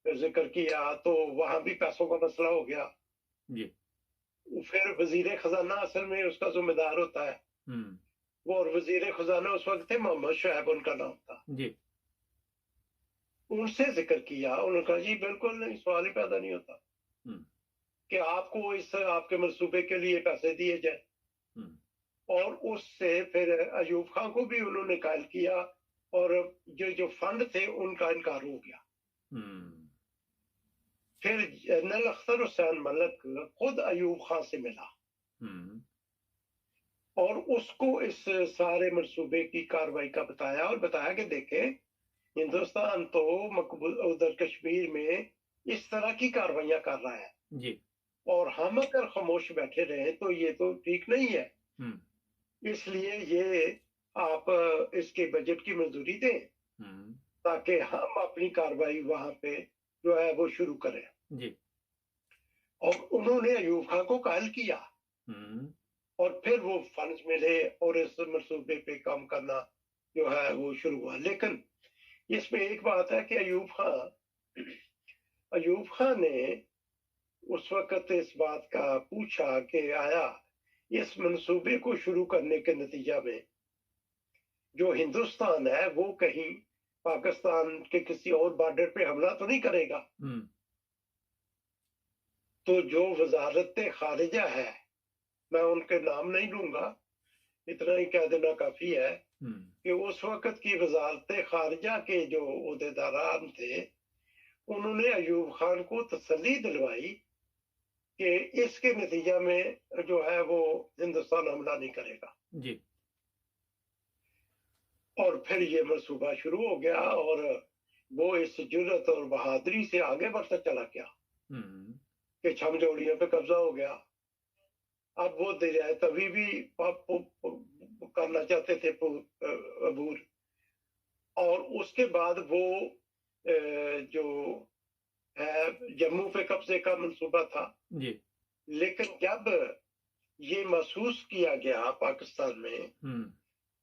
जिक्र किया तो वहां भी पैसों का मसला हो गया जी। फिर वजीर खजाना असल में उसका जिम्मेदार होता है वो, और वजीर खजाना उस वक्त थे मोहम्मद शुएब उनका नाम था जी। उनसे जिक्र किया, उन्होंने कहा जी बिल्कुल नहीं, सवाल ही पैदा नहीं होता कि आपको इस आपके मंसूबे के लिए पैसे दिए जाए। और उससे फिर अयूब खान को भी उन्होंने कायल किया और जो फंड थे उनका इनकार हो गया। फिर जनरल अख्तर हुसैन मलिक खुद अयूब खान से मिला और उसको इस सारे मंसूबे की कार्रवाई का बताया और बताया कि देखे हिंदुस्तान तो मकबूल उधर कश्मीर में इस तरह की कार्रवाइयां कर रहा है जी। और हम अगर खामोश बैठे रहे तो ये तो ठीक नहीं है, इसलिए ये आप इसके बजट की मंजूरी दें ताकि हम अपनी कार्रवाई वहां पे जो है वो शुरू करें जी। और उन्होंने अयूब खान को कायल किया और फिर वो फंड्स मिले और इस मंसूबे पे काम करना जो है वो शुरू हुआ। लेकिन इसमें एक बात है कि अयूब खान ने उस वक्त इस बात का पूछा कि आया इस मंसूबे को शुरू करने के नतीजा में जो हिंदुस्तान है वो कहीं पाकिस्तान के किसी और बॉर्डर पे हमला तो नहीं करेगा। तो जो वजारत खारिजा है, मैं उनके नाम नहीं लूंगा, इतना ही कह देना काफी है कि उस वक्त की वजारत खारिजा के जो ओहदेदारान थे उन्होंने अयूब खान को तसल्ली दिलवाई कि इसके नतीजा में जो है वो हिंदुस्तान हमला नहीं करेगा जी। और फिर ये मंसूबा शुरू हो गया और वो इस जुर्रत और बहादुरी से आगे बढ़ता चला गया कि छमजोड़ियों पे कब्जा हो गया। अब वो दरिया तवी भी करना चाहते थे अबूर, और उसके बाद वो जो है जम्मू पे कब्जे का मंसूबा था जी। लेकिन जब ये महसूस किया गया पाकिस्तान में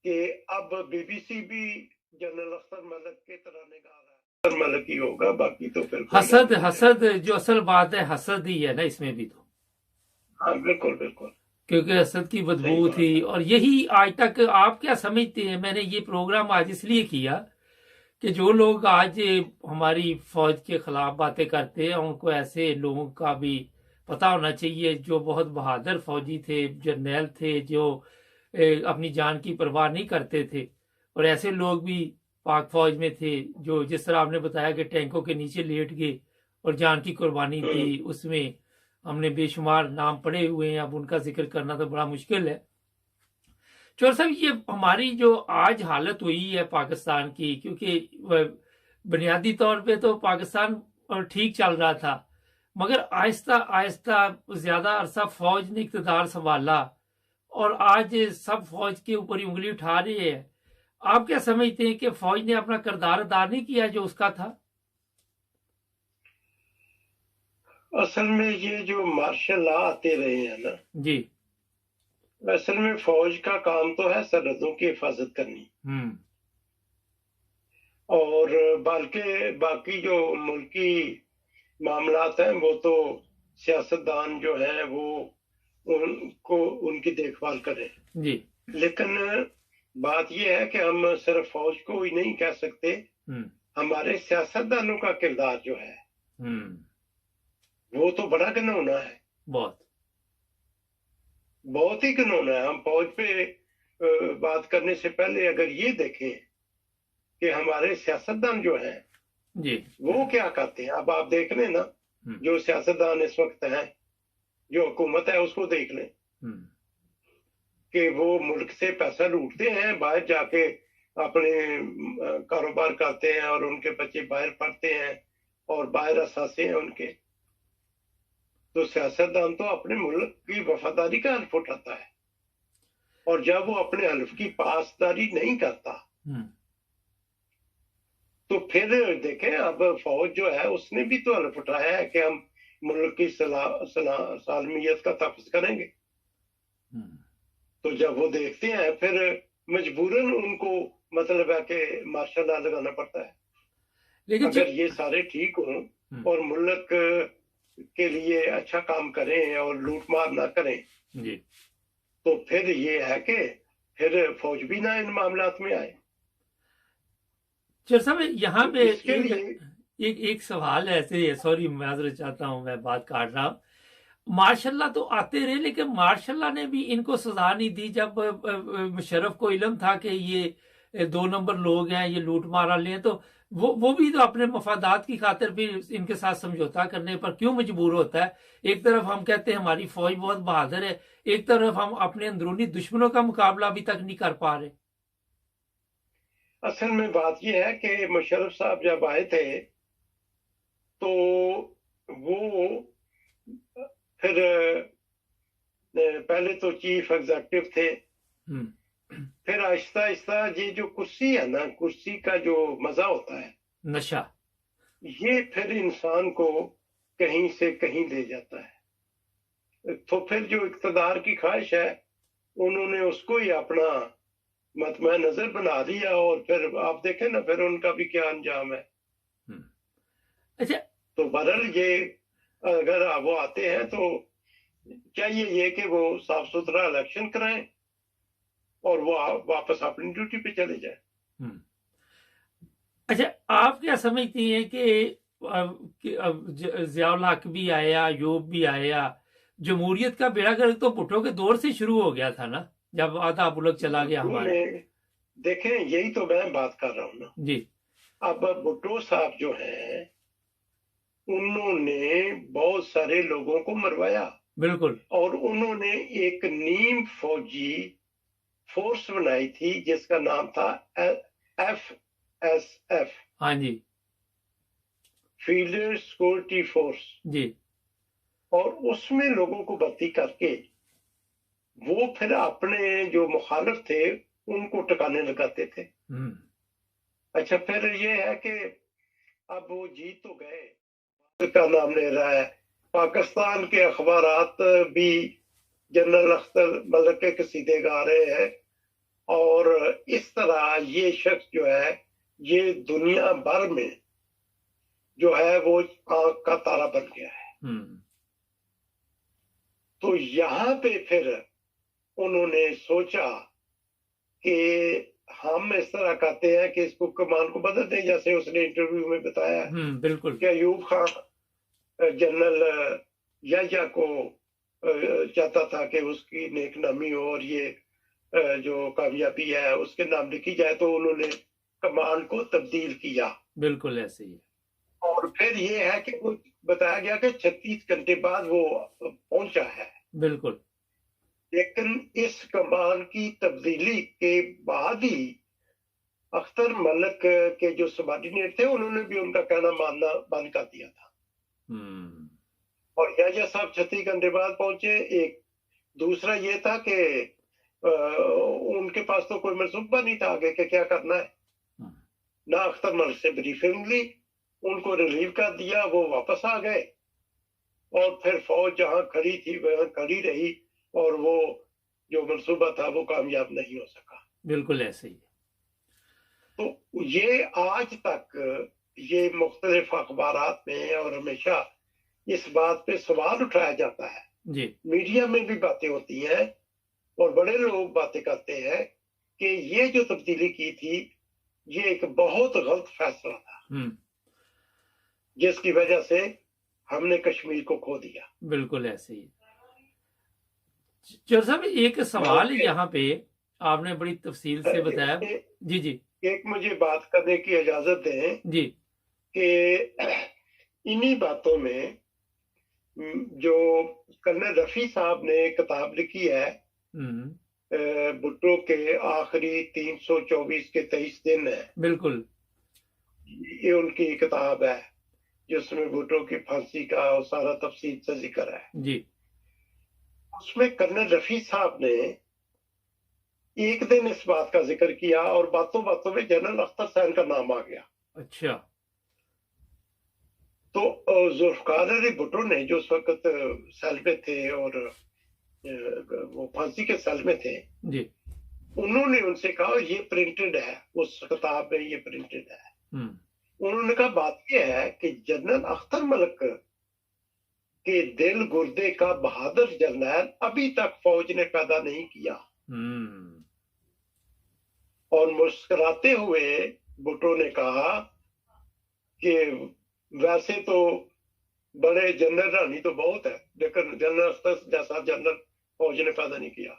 कि अब बीबीसी भी जनरल अख्तर मलिक के तराने गा रहा है, अख्तर मलिक ही होगा, बाकी तो फिर हसद जो असल बात है हसद ही है ना इसमें भी। तो हाँ बिल्कुल बिल्कुल, क्योंकि हसद की बदबू थी और यही आज तक आप क्या समझते हैं। मैंने ये प्रोग्राम आज इसलिए किया कि जो लोग आज हमारी फौज के खिलाफ बातें करते हैं उनको ऐसे लोगों का भी पता होना चाहिए जो बहुत बहादुर फौजी थे, जर्नैल थे, जो अपनी जान की परवाह नहीं करते थे। और ऐसे लोग भी पाक फौज में थे जो जिस तरह आपने बताया कि टैंकों के नीचे लेट गए और जान की कुर्बानी दी, उसमें हमने बेशुमार नाम पड़े हुए हैं। अब उनका जिक्र करना तो बड़ा मुश्किल है। चौर साहब, ये हमारी जो आज हालत हुई है पाकिस्तान की, क्योंकि बुनियादी तौर पे तो पाकिस्तान ठीक चल रहा था, मगर आहिस्ता आहिस्ता ज्यादा अरसा फौज ने इक़्तिदार संभाला और आज सब फौज के ऊपर ही उंगली उठा रही है। आप क्या समझते हैं कि फौज ने अपना किरदार अदा नहीं किया जो उसका था? असल में ये जो मार्शल लॉ आते रहे हैं ना जी, असल में फौज का काम तो है सरहदों की हिफाजत करनी और बल्कि बाकी जो मुल्की मामलात हैं वो तो सियासतदान जो है वो उनको उनकी देखभाल करें जी। लेकिन बात यह है कि हम सिर्फ फौज को ही नहीं कह सकते, हमारे सियासतदानों का किरदार जो है वो तो बड़ा घिनौना है, बहुत ही घिनौना है। हम फौज पे बात करने से पहले अगर ये देखें कि हमारे सियासतदान जो हैं जी वो क्या करते हैं। अब आप देख लें ना, जो सियासतदान इस वक्त हैं, जो हुकूमत है, उसको देख लें कि वो मुल्क से पैसा लूटते हैं, बाहर जाके अपने कारोबार करते हैं और उनके बच्चे बाहर पढ़ते हैं और बाहर असासे हैं उनके। तो सियासतदान तो अपने मुल्क की वफादारी का हल्फ उठाता है, और जब वो अपने हल्फ की पासदारी नहीं करता तो फिर देखें, अब फौज जो है उसने भी तो हल्फ उठाया है कि हम मुल्क की सालमियत का तहफ़्फ़ुज़ करेंगे। तो जब वो देखते हैं फिर मजबूरन उनको मतलब है कि मार्शल लॉ लगाना पड़ता है। लेकिन अगर ये सारे ठीक हों और मुल्क के लिए अच्छा काम करें और लूट मार ना करें जी, तो फिर ये है कि फिर फौज भी ना इन मामलात में आए। चल साहब यहाँ पे एक सवाल ऐसे, सॉरी माजरत चाहता हूँ, मैं बात काट रहा हूँ। मार्शल्लाह तो आते रहे, लेकिन मार्शल्लाह ने भी इनको सजा नहीं दी। जब मुशर्रफ को इल्म था कि ये 2 नंबर लोग हैं, ये लूट मार वाले हैं, तो वो भी तो अपने मफादात की खातिर भी इनके साथ समझौता करने पर क्यों मजबूर होता है। एक तरफ हम कहते हैं हमारी फौज बहुत बहादुर है, एक तरफ हम अपने अंदरूनी दुश्मनों का मुकाबला अभी तक नहीं कर पा रहे। असल में बात यह है कि मुशर्रफ साहब जब आए थे तो वो फिर पहले तो चीफ एग्जीक्यूटिव थे, फिर आहिस्ता आहिस्ता ये जो कुर्सी है ना, कुर्सी का जो मजा होता है, नशा, ये फिर इंसान को कहीं से कहीं ले जाता है। तो फिर जो इक़्तिदार की ख्वाहिश है उन्होंने उसको ही अपना मतमय नजर बना दिया, और फिर आप देखें ना फिर उनका भी क्या अंजाम है। अच्छा, तो बहरहाल ये अगर वो आते हैं तो चाहिए ये कि वो साफ सुथरा इलेक्शन कराएं और वो वापस अपनी ड्यूटी पे चले जाए। अच्छा, आप क्या समझती हैं कि अब ज़ियाउल हक भी आया, यूब भी आया, जमहूरियत का बेड़ा गर्क तो भुट्टो के दौर से शुरू हो गया था ना, जब आधा मुल्क चला गया हमारे। देखें, यही तो मैं बात कर रहा हूँ ना जी। अब भुट्टो साहब जो हैं उन्होंने बहुत सारे लोगों को मरवाया, बिल्कुल, और उन्होंने एक नीम फौजी फोर्स बनाई थी जिसका नाम था FSF। हाँ जी, फील्ड सिक्योरिटी फोर्स जी। और उसमें लोगों को भर्ती करके वो फिर अपने जो मुखालिफ थे उनको टकाने लगाते थे। अच्छा, फिर ये है कि अब वो जीत तो गए, का नाम ले रहा है, पाकिस्तान के अखबारात भी जनरल अख्तर मलिक के कसीदे गा रहे हैं, और इस तरह ये शख्स जो है ये दुनिया भर में जो है वो आंख का तारा बन गया है। तो यहाँ पे फिर उन्होंने सोचा कि हम इस तरह कहते हैं कि इसको कमान को बदल दें, जैसे उसने इंटरव्यू में बताया। बिल्कुल, कि अयूब खान जनरल याह्या को चाहता था कि उसकी नेकनामी हो और ये जो कामयाबी है उसके नाम लिखी जाए, तो उन्होंने कमान को तब्दील किया। बिल्कुल ऐसे ही। और फिर ये है कि वो बताया गया कि 36 घंटे बाद वो पहुंचा है। बिल्कुल, लेकिन इस कमान की तब्दीली के बाद ही अख्तर मलिक के जो सबॉर्डिनेट थे उन्होंने भी उनका कहना मानना बंद कर दिया था। और याह्या साहब 36 घंटे बाद पहुंचे। एक दूसरा ये था कि उनके पास तो कोई मनसूबा नहीं था आगे के क्या करना है, ना अख्तर मलिक से ब्रीफिंग ली, उनको रिलीव कर दिया, वो वापस आ गए, और फिर फौज जहां खड़ी थी वहां खड़ी रही, और वो जो मनसूबा था वो कामयाब नहीं हो सका। बिल्कुल ऐसे ही। तो ये आज तक ये मुख्तलिफ अखबारात में और हमेशा इस बात पे सवाल उठाया जाता है जी, मीडिया में भी बातें होती हैं और बड़े लोग बातें करते हैं कि ये जो तब्दीली की थी ये एक बहुत गलत फैसला था, जिसकी वजह से हमने कश्मीर को खो दिया। बिल्कुल ऐसे ही। चौधरी साहब एक सवाल यहाँ पे आपने बड़ी तफसील से बताया। जी जी। एक मुझे बात करने की इजाजत दें जी कि इन्हीं बातों में जो कर्नल रफी साहब ने किताब लिखी है भुट्टो के आखिरी 324 के 23 दिन है, बिल्कुल ये उनकी किताब है जिसमें भुट्टो की फांसी का और सारा तफसील से जिक्र है जी। उसमें कर्नल रफी साहब ने एक दिन इस बात का जिक्र किया और बातों बातों में जनरल अख्तर सैन का नाम आ गया। अच्छा। तो जुल्फकार अली भुट्टो ने जो उस वक्त सेल में थे और वो फांसी के सेल में थे जी, उन्होंने उनसे कहा ये प्रिंटेड है, उस किताब में ये प्रिंटेड है। उन्होंने कहा बात यह है कि जनरल अख्तर मलिक के दिल गुर्दे का बहादुर जर्नैल अभी तक फौज ने पैदा नहीं किया। और मुस्कुराते हुए भुट्टो ने कहा कि वैसे तो बड़े जनरल रानी तो बहुत है लेकिन जनरल अख्तर जैसा जनरल फौज ने पैदा नहीं किया।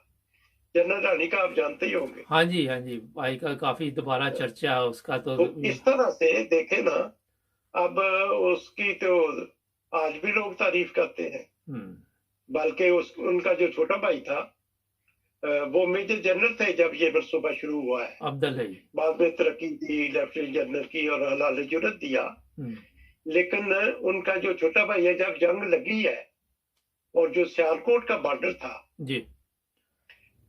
जनरल रानी का आप जानते ही होंगे। हाँ जी भाई का काफी दोबारा चर्चा है उसका। तो इस तरह से देखे ना, अब उसकी तो आज भी लोग तारीफ करते हैं, बल्कि उनका जो छोटा भाई था वो मेजर जनरल थे जब ये मनसूबा शुरू हुआ है। अब्दुल है बाद में तरक्की दी, लेफ्टिनेंट जनरल की और हलाल जुर्रत दिया। लेकिन उनका जो छोटा भाई है, जब जंग लगी है और जो सियालकोट का बॉर्डर था जी,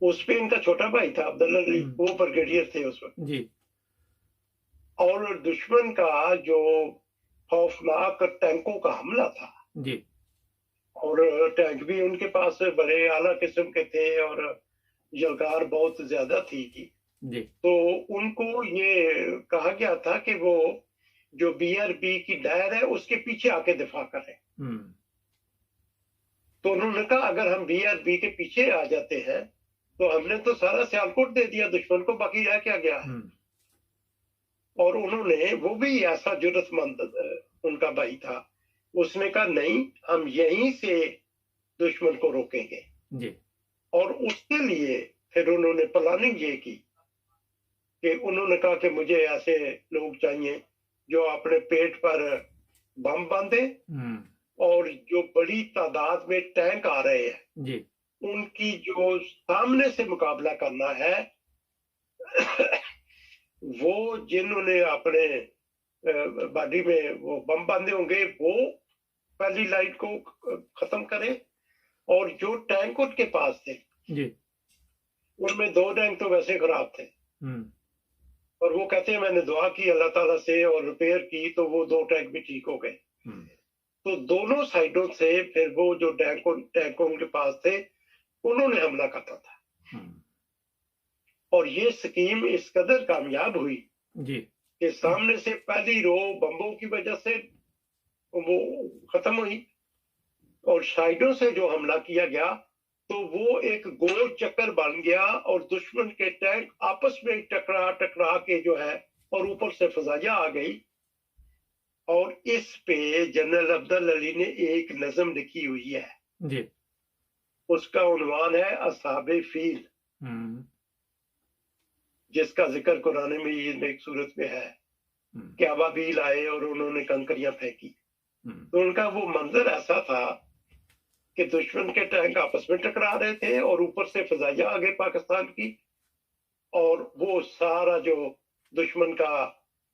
उस पे इनका छोटा भाई था अब्दुल्ला अली, वो ब्रिगेडियर थे उस वक्त जी। और दुश्मन का जो खौफनाक टैंकों का हमला था जी, और टैंक भी उनके पास बड़े आला किस्म के थे और यलगार बहुत ज्यादा थी जी। तो उनको ये कहा गया था कि वो जो BRB की दायर है उसके पीछे आके दिफा करें। तो उन्होंने कहा अगर हम BRB के पीछे आ जाते हैं तो हमने तो सारा सियालकोट दे दिया दुश्मन को, बाकी रह क्या गया है। और उन्होंने, वो भी ऐसा जुर्रतमंद उनका भाई था, उसने कहा नहीं हम यहीं से दुश्मन को रोकेंगे जी। और उसके लिए फिर उन्होंने प्लानिंग ये की कि उन्होंने कहा कि मुझे ऐसे लोग चाहिए जो अपने पेट पर बम बांधे और जो बड़ी तादाद में टैंक आ रहे हैं जी, उनकी जो सामने से मुकाबला करना है वो जिन्होंने अपने बॉडी में वो बम बांधे होंगे वो पहली लाइन को खत्म करें और जो टैंक उनके पास थे जी, उनमें 2 टैंक तो वैसे खराब थे और वो कहते हैं मैंने दुआ की अल्लाह ताला से और रिपेयर की तो वो 2 टैंक भी ठीक हो गए। तो दोनों साइडों से फिर वो जो टैंक उनके पास थे उन्होंने हमला करता था और ये स्कीम इस कदर कामयाब हुई जी कि सामने से पहली रो बम्बों की वजह से वो खत्म हुई और साइडों से जो हमला किया गया तो वो एक गोल चक्कर बन गया और दुश्मन के टैंक आपस में टकरा के जो है और ऊपर से फजाइया आ गई। और इस पे जनरल अब्दुल अली ने एक नज़म लिखी हुई है जी, उसका उन्वान है असहाबे फील, जिसका जिक्र कुरान में एक सूरत में है कि अबाबील आए और उन्होंने कंकरियां फेंकी। तो उनका वो मंजर ऐसा था कि दुश्मन के टैंक आपस में टकरा रहे थे और ऊपर से फजाइया आ गए पाकिस्तान की और वो सारा जो दुश्मन का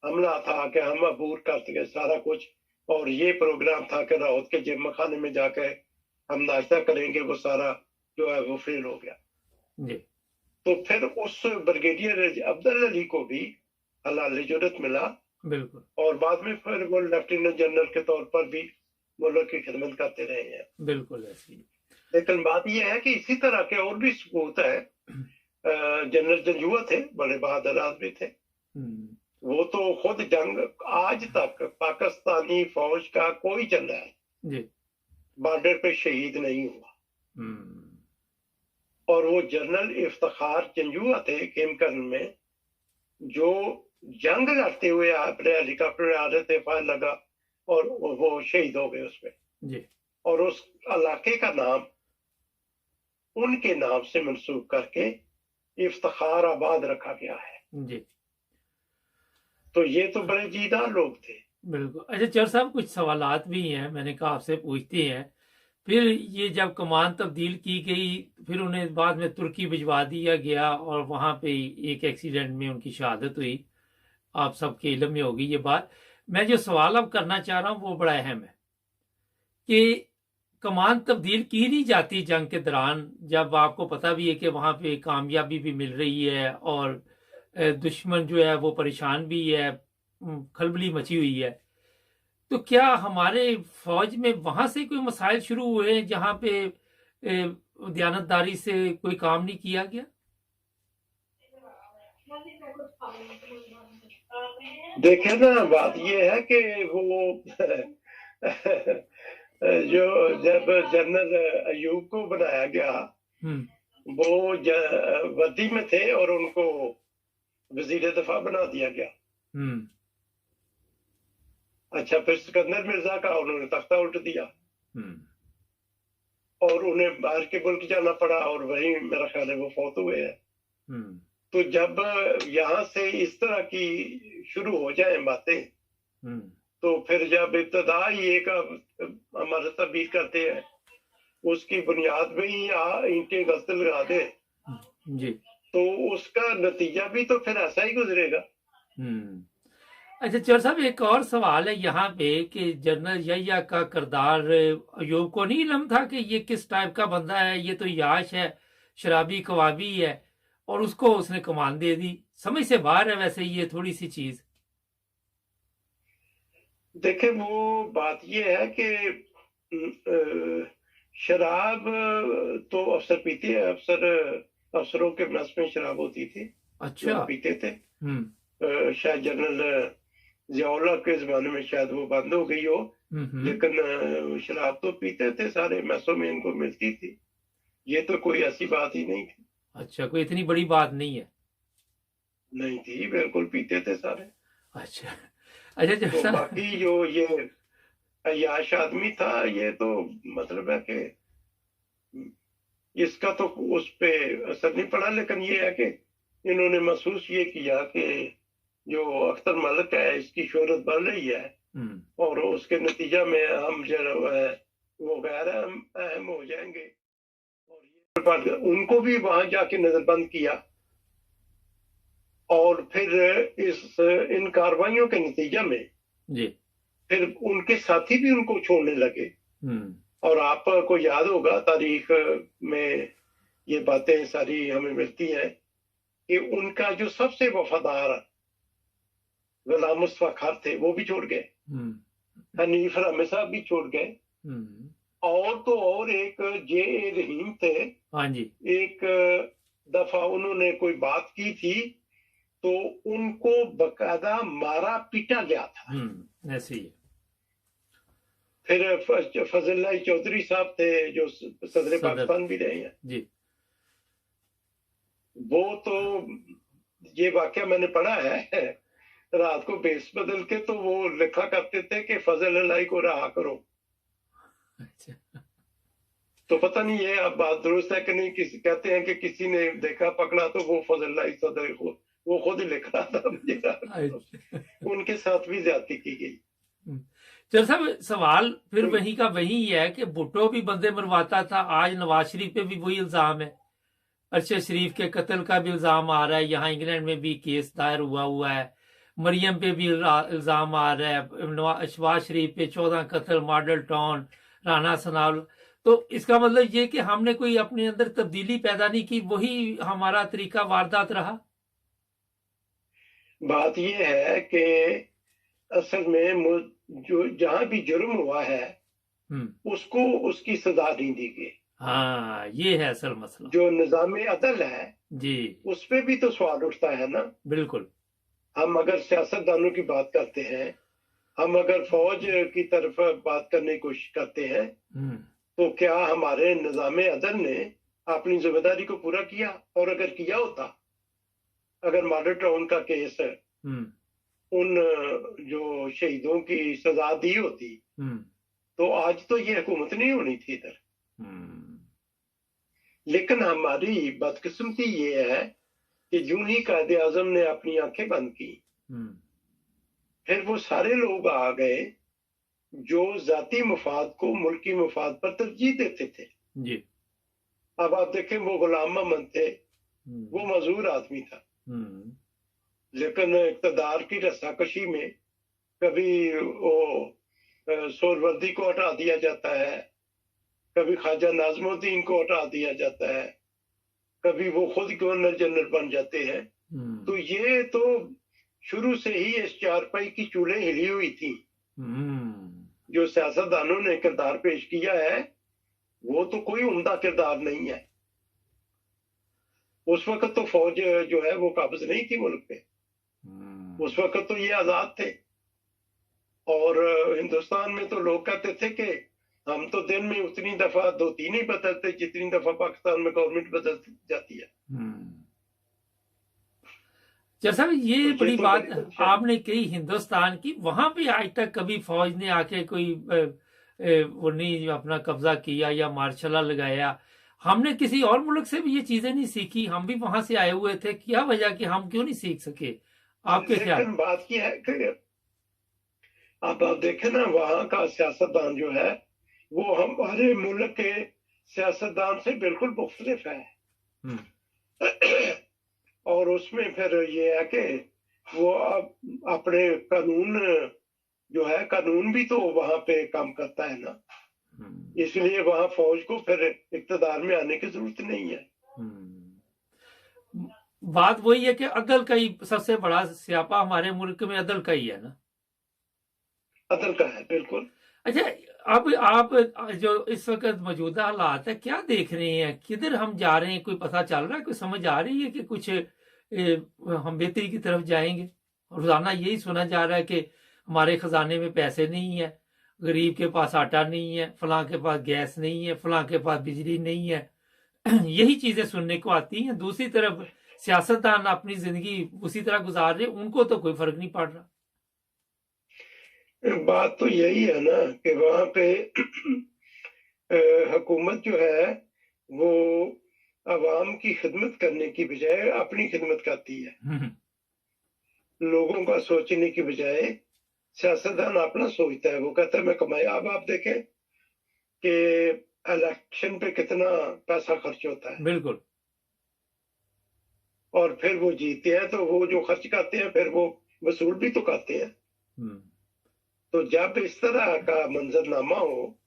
हमला था कि हम अबूर कर सके सारा कुछ और ये प्रोग्राम था कि राउत के जिम खाने में जाकर हम नाश्ता करेंगे, वो सारा जो है वो फेल हो गया जी। तो फिर उस ब्रिगेडियर अब्दुल अली को भी हलाल जुर्रत मिला बिल्कुल और बाद में फिर वो लेफ्टिनेंट जनरल के तौर पर भी मुल्क की खिदमत करते रहे हैं। बिल्कुल ऐसी। लेकिन बात यह है कि इसी तरह के और भी सबूत है। जनरल जंजुआ थे, बड़े बहादुर आदमी थे, वो तो खुद जंग आज तक पाकिस्तानी फौज का कोई जनरल बॉर्डर पे शहीद नहीं हुआ। और वो जनरल इफ्तिखार जंजुआ थे केमकर्न में, जो जंग लड़ते हुए अपने हेलीकॉप्टर आ रहे थे, फायर लगा और वो शहीद हो गए उसमें। जी। और उस इलाके का नाम उनके नाम से मंसूब करके इफ्तिखाराबाद रखा गया है। जी। तो ये तो बड़े दीदार लोग थे। बिल्कुल। अच्छा चर साहब, कुछ सवालात भी हैं, मैंने कहा आपसे पूछते हैं। फिर ये जब कमान तब्दील की गई, फिर उन्हें बाद में तुर्की भिजवा दिया गया और वहाँ पे एक एक्सीडेंट में उनकी शहादत हुई। आप सबके इल्म में होगी ये बात। मैं जो सवाल अब करना चाह रहा हूँ वो बड़ा अहम है कि कमान तब्दील की नहीं जाती जंग के दौरान, जब आपको पता भी है कि वहाँ पे कामयाबी भी मिल रही है और दुश्मन जो है वो परेशान भी है, खलबली मची हुई है। तो क्या हमारे फौज में वहां से कोई मसाइल शुरू हुए जहां पे दयानतदारी से कोई काम नहीं किया गया? देखे ना, बात ये है कि वो जो जब जनरल अयूब को बनाया गया, वो वर्दी में थे और उनको वजीर दफा बना दिया गया। अच्छा, फिर सिकंदर मिर्जा का उन्होंने तख्ता उल्ट दिया और उन्हें बाहर के मुल्क जाना पड़ा और वहीं मेरा ख्याल है वो फौत हुए हैं। तो जब यहाँ से इस तरह की शुरू हो जाए बातें, तो फिर जब इब्तदा ये का हमारे तबीर करते हैं, उसकी बुनियाद में ही ईंटें गलत लगा दे जी, तो उसका नतीजा भी तो फिर ऐसा ही गुजरेगा। अच्छा चर साहब, एक और सवाल है यहाँ पे कि जनरल यहिया का किरदार अयूब को नहीं इल्म था कि ये किस टाइप का बंदा है, ये तो याश है, शराबी कवाबी है, और उसको उसने कमान दे दी। समझ से बाहर है वैसे ये थोड़ी सी चीज। देखे, वो बात ये है कि शराब तो अफसर पीते हैं, अफसरों के नस में शराब होती थी। अच्छा, पीते थे। शायद जनरल जियाउल्लाह के जमाने में शायद वो बंद हो गई हो, लेकिन शराब तो पीते थे, सारे मैसों में इनको मिलती थी। ये तो कोई ऐसी बात ही नहीं थी। अच्छा, कोई इतनी बड़ी बात नहीं है। नहीं थी, बिल्कुल पीते थे सारे। अच्छा अच्छा, तो बाकी जो ये अय्याश आदमी था, ये तो मतलब है कि इसका तो उस पे असर नहीं पड़ा, लेकिन ये है कि इन्होंने महसूस ये किया कि जो अख्तर मलिक है इसकी शोहरत बढ़ रही है और उसके नतीजा में हम जो है वो गैर अहम हो जाएंगे, और ये उनको भी वहां जाके नजरबंद किया। और फिर इन कार्रवाइयों के नतीजा में जी, फिर उनके साथी भी उनको छोड़ने लगे। और आपको याद होगा, तारीख में ये बातें सारी हमें मिलती हैं कि उनका जो सबसे वफादार गुलाम मुस्तफा खार थे वो भी छोड़ गए, हनीफ रहमी साहब भी छोड़ गए, और तो और एक जे रहीम थे। हाँ जी, एक दफा उन्होंने कोई बात की थी तो उनको बकायदा मारा पीटा गया था। ऐसे ही। फिर फजल चौधरी साहब थे जो सदर पाकिस्तान भी रहे हैं जी, वो तो ये वाकया मैंने पढ़ा है, रात को बेस बदल के तो वो लिखा करते थे कि फजल अलाई को रहा करो। अच्छा, तो पता नहीं ये अब बात दुरुस्त है कि नहीं। किसी कहते हैं कि किसी ने देखा पकड़ा तो वो फजल अलाई सदर को वो खुद ही लिख रहा था मुझे। उनके साथ भी ज्यादती की गई। चल साहब, सवाल फिर वही का वही है कि भुट्टो भी बंदे मरवाता था, आज नवाज शरीफ पे भी वही इल्जाम है, अरशद शरीफ के कत्ल का भी इल्जाम आ रहा है, यहाँ इंग्लैंड में भी केस दायर हुआ है, मरियम पे भी इल्जाम आ रहा है, शहबाज शरीफ पे 14 कत्ल, मॉडल टाउन, राना सनाउल। तो इसका मतलब ये कि हमने कोई अपने अंदर तब्दीली पैदा नहीं की, वही हमारा तरीका वारदात रहा। बात ये है कि असल में जो जहां भी जुर्म हुआ है उसको उसकी सजा नहीं दी गई। हाँ, ये है असल मसला। जो निजाम अदल है जी, उस पे भी तो सवाल उठता है ना। बिल्कुल। हम अगर सियासतदानों की बात करते हैं, हम अगर फौज की तरफ बात करने की कोशिश करते हैं, तो क्या हमारे निजाम अदल ने अपनी जिम्मेदारी को पूरा किया? और अगर किया होता, अगर मॉडल टाउन का केस उन जो शहीदों की सजा दी होती, तो आज तो ये हुकूमत नहीं होनी थी इधर। लेकिन हमारी बदकिस्मती ये है कि यूं ही कायदे आजम ने अपनी आंखें बंद की, फिर वो सारे लोग आ गए जो जाती मफाद को मुल्की मफाद पर तरजीह देते थे जी। अब आप देखें, वो गुलाम मोहम्मद थे, वो मजदूर आदमी था, लेकिन इक़्तिदार की रस्साकशी में कभी वो सोहरवर्दी को हटा दिया जाता है, कभी ख्वाजा नाज़मुद्दीन को हटा दिया जाता है, कभी वो खुद गवर्नर जनरल बन जाते हैं। तो ये तो शुरू से ही इस चारपाई की चूल्हे हिली हुई थी। जो सियासतदानों ने किरदार पेश किया है वो तो कोई उम्दा किरदार नहीं है। उस वक्त तो फौज जो है वो काबिज नहीं थी मुल्क पे, उस वक्त तो ये आजाद थे। और हिंदुस्तान में तो लोग कहते थे कि हम तो दिन में उतनी दफा 2-3 ही बदलते जितनी दफा पाकिस्तान में गवर्नमेंट बदल जाती है। जैसा ये तो बड़ी तो बात आपने कही हिंदुस्तान की, वहां पे आज तक कभी फौज ने आके कोई वो नहीं अपना कब्जा किया या मार्शल लगाया। हमने किसी और मुल्क से भी ये चीजें नहीं सीखी, हम भी वहां से आए हुए थे, क्या वजह कि हम क्यों नहीं सीख सके? आपके ख्याल? बात की है कि अब आप देखें ना, वहां का सियासतदान जो है वो हमारे मुल्क के सियासतदान से बिल्कुल मुख्तलिफ है। और उसमें फिर ये है कि वो अपने कानून जो है, कानून भी तो वहां पे काम करता है ना, इसलिए वहां फौज को फिर इक़्तिदार में आने की जरूरत नहीं है। बात वही है कि अदल का ही सबसे बड़ा स्यापा हमारे मुल्क में अदल का ही है ना, अदल का है बिल्कुल। अच्छा, अब आप जो इस वक्त मौजूदा हालात है क्या देख रहे हैं, किधर हम जा रहे हैं, कोई पता चल रहा है, कोई समझ आ रही है कि कुछ हम बेहतरी की तरफ जाएंगे? रोजाना यही सुना जा रहा है कि हमारे खजाने में पैसे नहीं है, गरीब के पास आटा नहीं है, फलां के पास गैस नहीं है, फलां के पास बिजली नहीं है। यही चीजें सुनने को आती हैं। दूसरी तरफ सियासतदान अपनी जिंदगी उसी तरह गुजार रहे, उनको तो कोई फर्क नहीं पड़ रहा। बात तो यही है ना कि वहां पे हुकूमत जो है वो अवाम की खिदमत करने की बजाय अपनी खिदमत करती है। लोगों का सोचने की बजाय सियासतदान अपना सोचता है, वो कहता है मैं कमाया। अब आप देखें कि इलेक्शन पे कितना पैसा खर्च होता है। बिल्कुल। और फिर वो जीते हैं तो वो जो खर्च करते हैं फिर वो वसूल भी तो करते हैं। तो जब इस तरह का मंजरनामा हो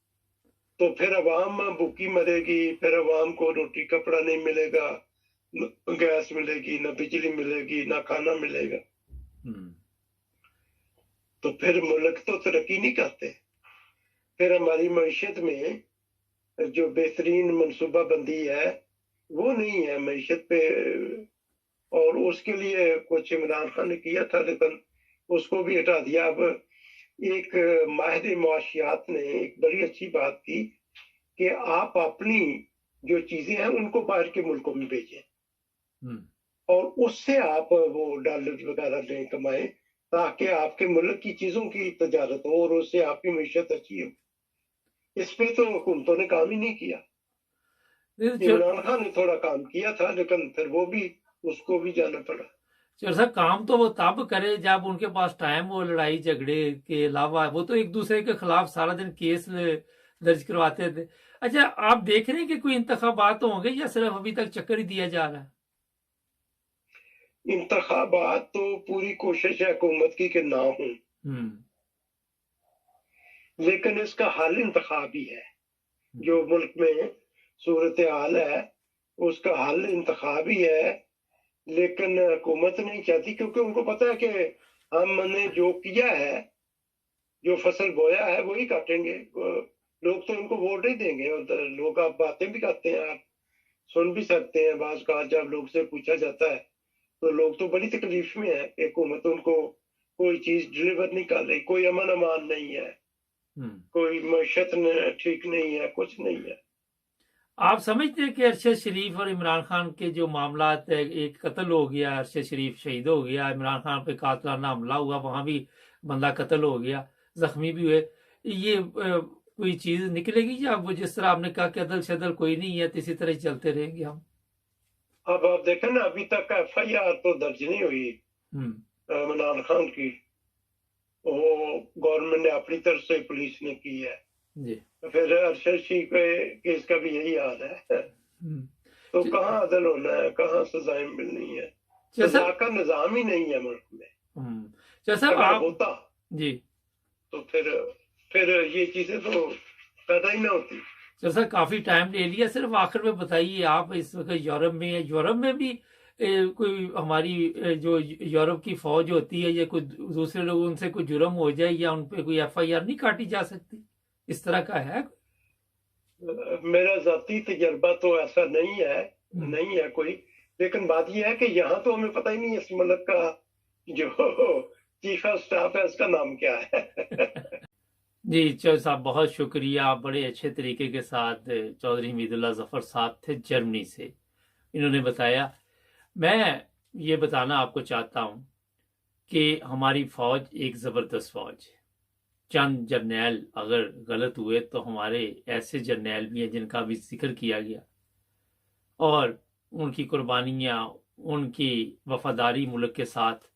तो फिर अवाम भूखी मरेगी, फिर अवाम को रोटी कपड़ा नहीं मिलेगा, न गैस मिलेगी, न बिजली मिलेगी, ना खाना मिलेगा। तो फिर मुल्क तो तरक्की नहीं करते। फिर हमारी मईशत में जो बेहतरीन मनसूबा बंदी है वो नहीं है मईशत पे। और उसके लिए कुछ इमरान खान ने किया था लेकिन उसको भी हटा दिया। अब एक माहिर मुआशियात ने एक बड़ी अच्छी बात की कि आप अपनी जो चीजें हैं उनको बाहर के मुल्कों में भेजें और उससे आप वो डॉलर वगैरह लें, कमाएं, ताकि आपके मुल्क की चीजों की तजारत हो और उससे आपकी मैशत अच्छी हो। इस पे तो हुकूमतों ने काम ही नहीं किया। इमरान खान ने थोड़ा काम किया था लेकिन फिर वो भी उसको भी जाना पड़ा। चलो सर, काम तो वो तब करे जब उनके पास टाइम हो। लड़ाई झगड़े के अलावा वो तो एक दूसरे के खिलाफ सारा दिन केस दर्ज करवाते थे। अच्छा, आप देख रहे हैं कि कोई इंतखाबात होंगे या सिर्फ अभी तक चक्कर ही दिया जा रहा है? इंतखाबात तो पूरी कोशिश है हुकूमत की कि ना हो, लेकिन इसका हल इंतखाबी है। जो मुल्क में सूरत हाल है उसका हल इंतखाबी है, लेकिन हुकूमत नहीं चाहती क्योंकि उनको पता है कि हमने जो किया है, जो फसल बोया है वही काटेंगे। लोग तो उनको वोट ही देंगे। और लोग आप बातें भी करते हैं, आप सुन भी सकते हैं। बाज़ का जब लोग से पूछा जाता है तो लोग तो बड़ी तकलीफ में है कि हुकूमत उनको कोई चीज डिलीवर नहीं कर रही, कोई अमन अमान नहीं है, कोई मैशत ठीक नहीं है, कुछ नहीं है। आप समझते हैं कि अरशद शरीफ और इमरान खान के जो मामला है, एक कत्ल हो गया, अरशद शरीफ शहीद हो गया, इमरान खान पे कातलाना हमला हुआ, वहां भी बंदा कत्ल हो गया, जख्मी भी हुए, ये कोई चीज निकलेगी, या वो जिस तरह आपने कहा कि अदल शदल कोई नहीं है तो इसी तरह ही चलते रहेंगे हम? अब आप देखें ना, अभी तक FIR तो दर्ज नहीं हुई इमरान खान की, वो गवर्नमेंट ने अपनी तरफ से, पुलिस ने की है जी। फिर अरशद शेख के केस का भी यही हाल है। तो कहाँ अदल होना है, कहाँ सजाएं मिलनी है? सजा का निजाम ही नहीं है मुल्क में। जैसा आप होता जी तो फिर ये चीजें तो पैदा ही ना होती। जैसा काफी टाइम ले लिया, सिर्फ आखिर में बताइए, आप इस वक्त यूरोप में है, यूरोप में भी कोई हमारी जो यूरोप की फौज होती है या कोई दूसरे लोग उनसे कोई जुर्म हो जाए या उन पे कोई FIR नहीं काटी जा सकती, इस तरह का है? मेरा जाती तजर्बा तो ऐसा नहीं है कोई, लेकिन बात यह है कि यहाँ तो हमें पता ही नहीं इस मुल्क का जो चीफ ऑफ स्टाफ है उसका नाम क्या है। जी चौधरी साहब, बहुत शुक्रिया। आप बड़े अच्छे तरीके के साथ, चौधरी हमीदुल्लाह जफर साहब थे जर्मनी से, इन्होंने बताया। मैं ये बताना आपको चाहता हूँ कि हमारी फौज एक ज़बरदस्त फौज है। चंद जर्नैल अगर गलत हुए तो हमारे ऐसे जर्नैल भी हैं जिनका भी जिक्र किया गया, और उनकी कुर्बानियाँ, उनकी वफादारी मुल्क के साथ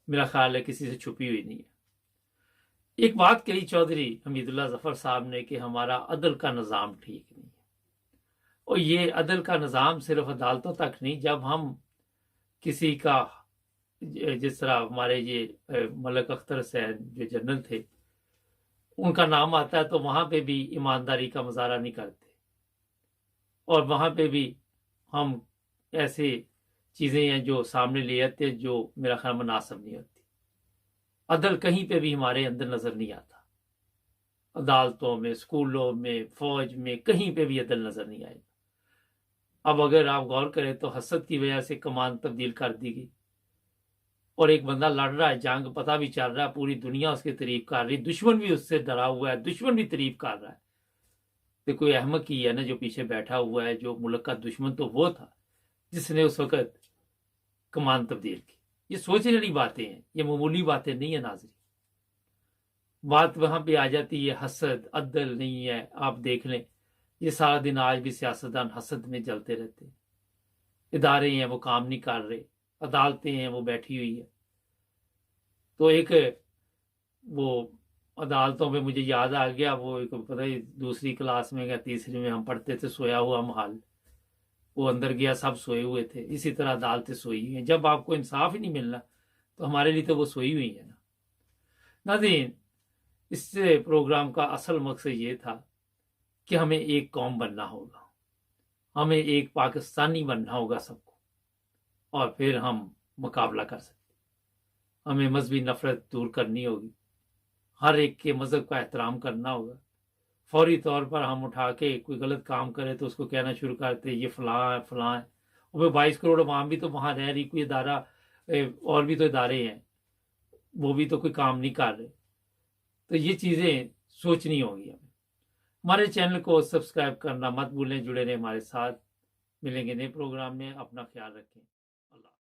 मेरा ख्याल है किसी से छुपी हुई नहीं है। एक बात कही चौधरी हमीदुल्लाह जफर साहब ने कि हमारा अदल का निज़ाम ठीक नहीं है, और ये अदल का निज़ाम सिर्फ अदालतों तक नहीं, जब हम किसी का, जिस तरह हमारे ये मलक अख्तर सैन जो जनरल थे, उनका नाम आता है तो वहां पे भी ईमानदारी का मुजाहरा नहीं करते, और वहां पे भी हम ऐसे चीजें हैं जो सामने ले आते हैं जो मेरा ख्याल मुनासिब नहीं होती। अदल कहीं पे भी हमारे अंदर नजर नहीं आता, अदालतों में, स्कूलों में, फौज में, कहीं पे भी अदल नजर नहीं आएगा। अब अगर आप गौर करें तो हसद की वजह से कमान तब्दील कर दी गई, और एक बंदा लड़ रहा है, जंग पता भी चल रहा है, पूरी दुनिया उसकी तारीफ कर रही, दुश्मन भी उससे डरा हुआ है, दुश्मन भी तारीफ कर रहा है। तो कोई अहमक ही है ना जो पीछे बैठा हुआ है, जो मुल्क का दुश्मन तो वो था जिसने उस वक्त कमान तब्दील की। ये सोचने वाली बातें हैं, ये मामूली बातें नहीं है नाज़रीन। बात वहां पे आ जाती है हसद, अदल नहीं है। आप देख लें, ये सारा दिन आज भी सियासतदान हसद में जलते रहते हैं। इदारे हैं वो काम नहीं कर रहे, अदालतें हैं वो बैठी हुई है। तो एक वो अदालतों पे मुझे याद आ गया, वो एक पता ही दूसरी क्लास में या तीसरी में हम पढ़ते थे, सोया हुआ महल, वो अंदर गया, सब सोए हुए थे। इसी तरह अदालतें सोई हुई हैं। जब आपको इंसाफ ही नहीं मिलना तो हमारे लिए तो वो सोई हुई है ना। नाज़रीन, इससे प्रोग्राम का असल मकसद ये था कि हमें एक कौम बनना होगा, हमें एक पाकिस्तानी बनना होगा सबको, और फिर हम मुकाबला कर सकते। हमें मजहबी नफरत दूर करनी होगी, हर एक के मजहब का एहतराम करना होगा। फौरी तौर पर हम उठा के कोई गलत काम करे तो उसको कहना शुरू करते ये फलां है फलां है। और 22 करोड़ अवाम भी तो वहाँ रह रही, कोई इदारा और भी तो इदारे हैं, वो भी तो कोई काम नहीं कर रहे। तो ये चीज़ें सोचनी होगी हमें। हमारे चैनल को सब्सक्राइब करना मत भूलें, जुड़े रहें हमारे साथ। मिलेंगे नए प्रोग्राम में, अपना ख्याल रखें।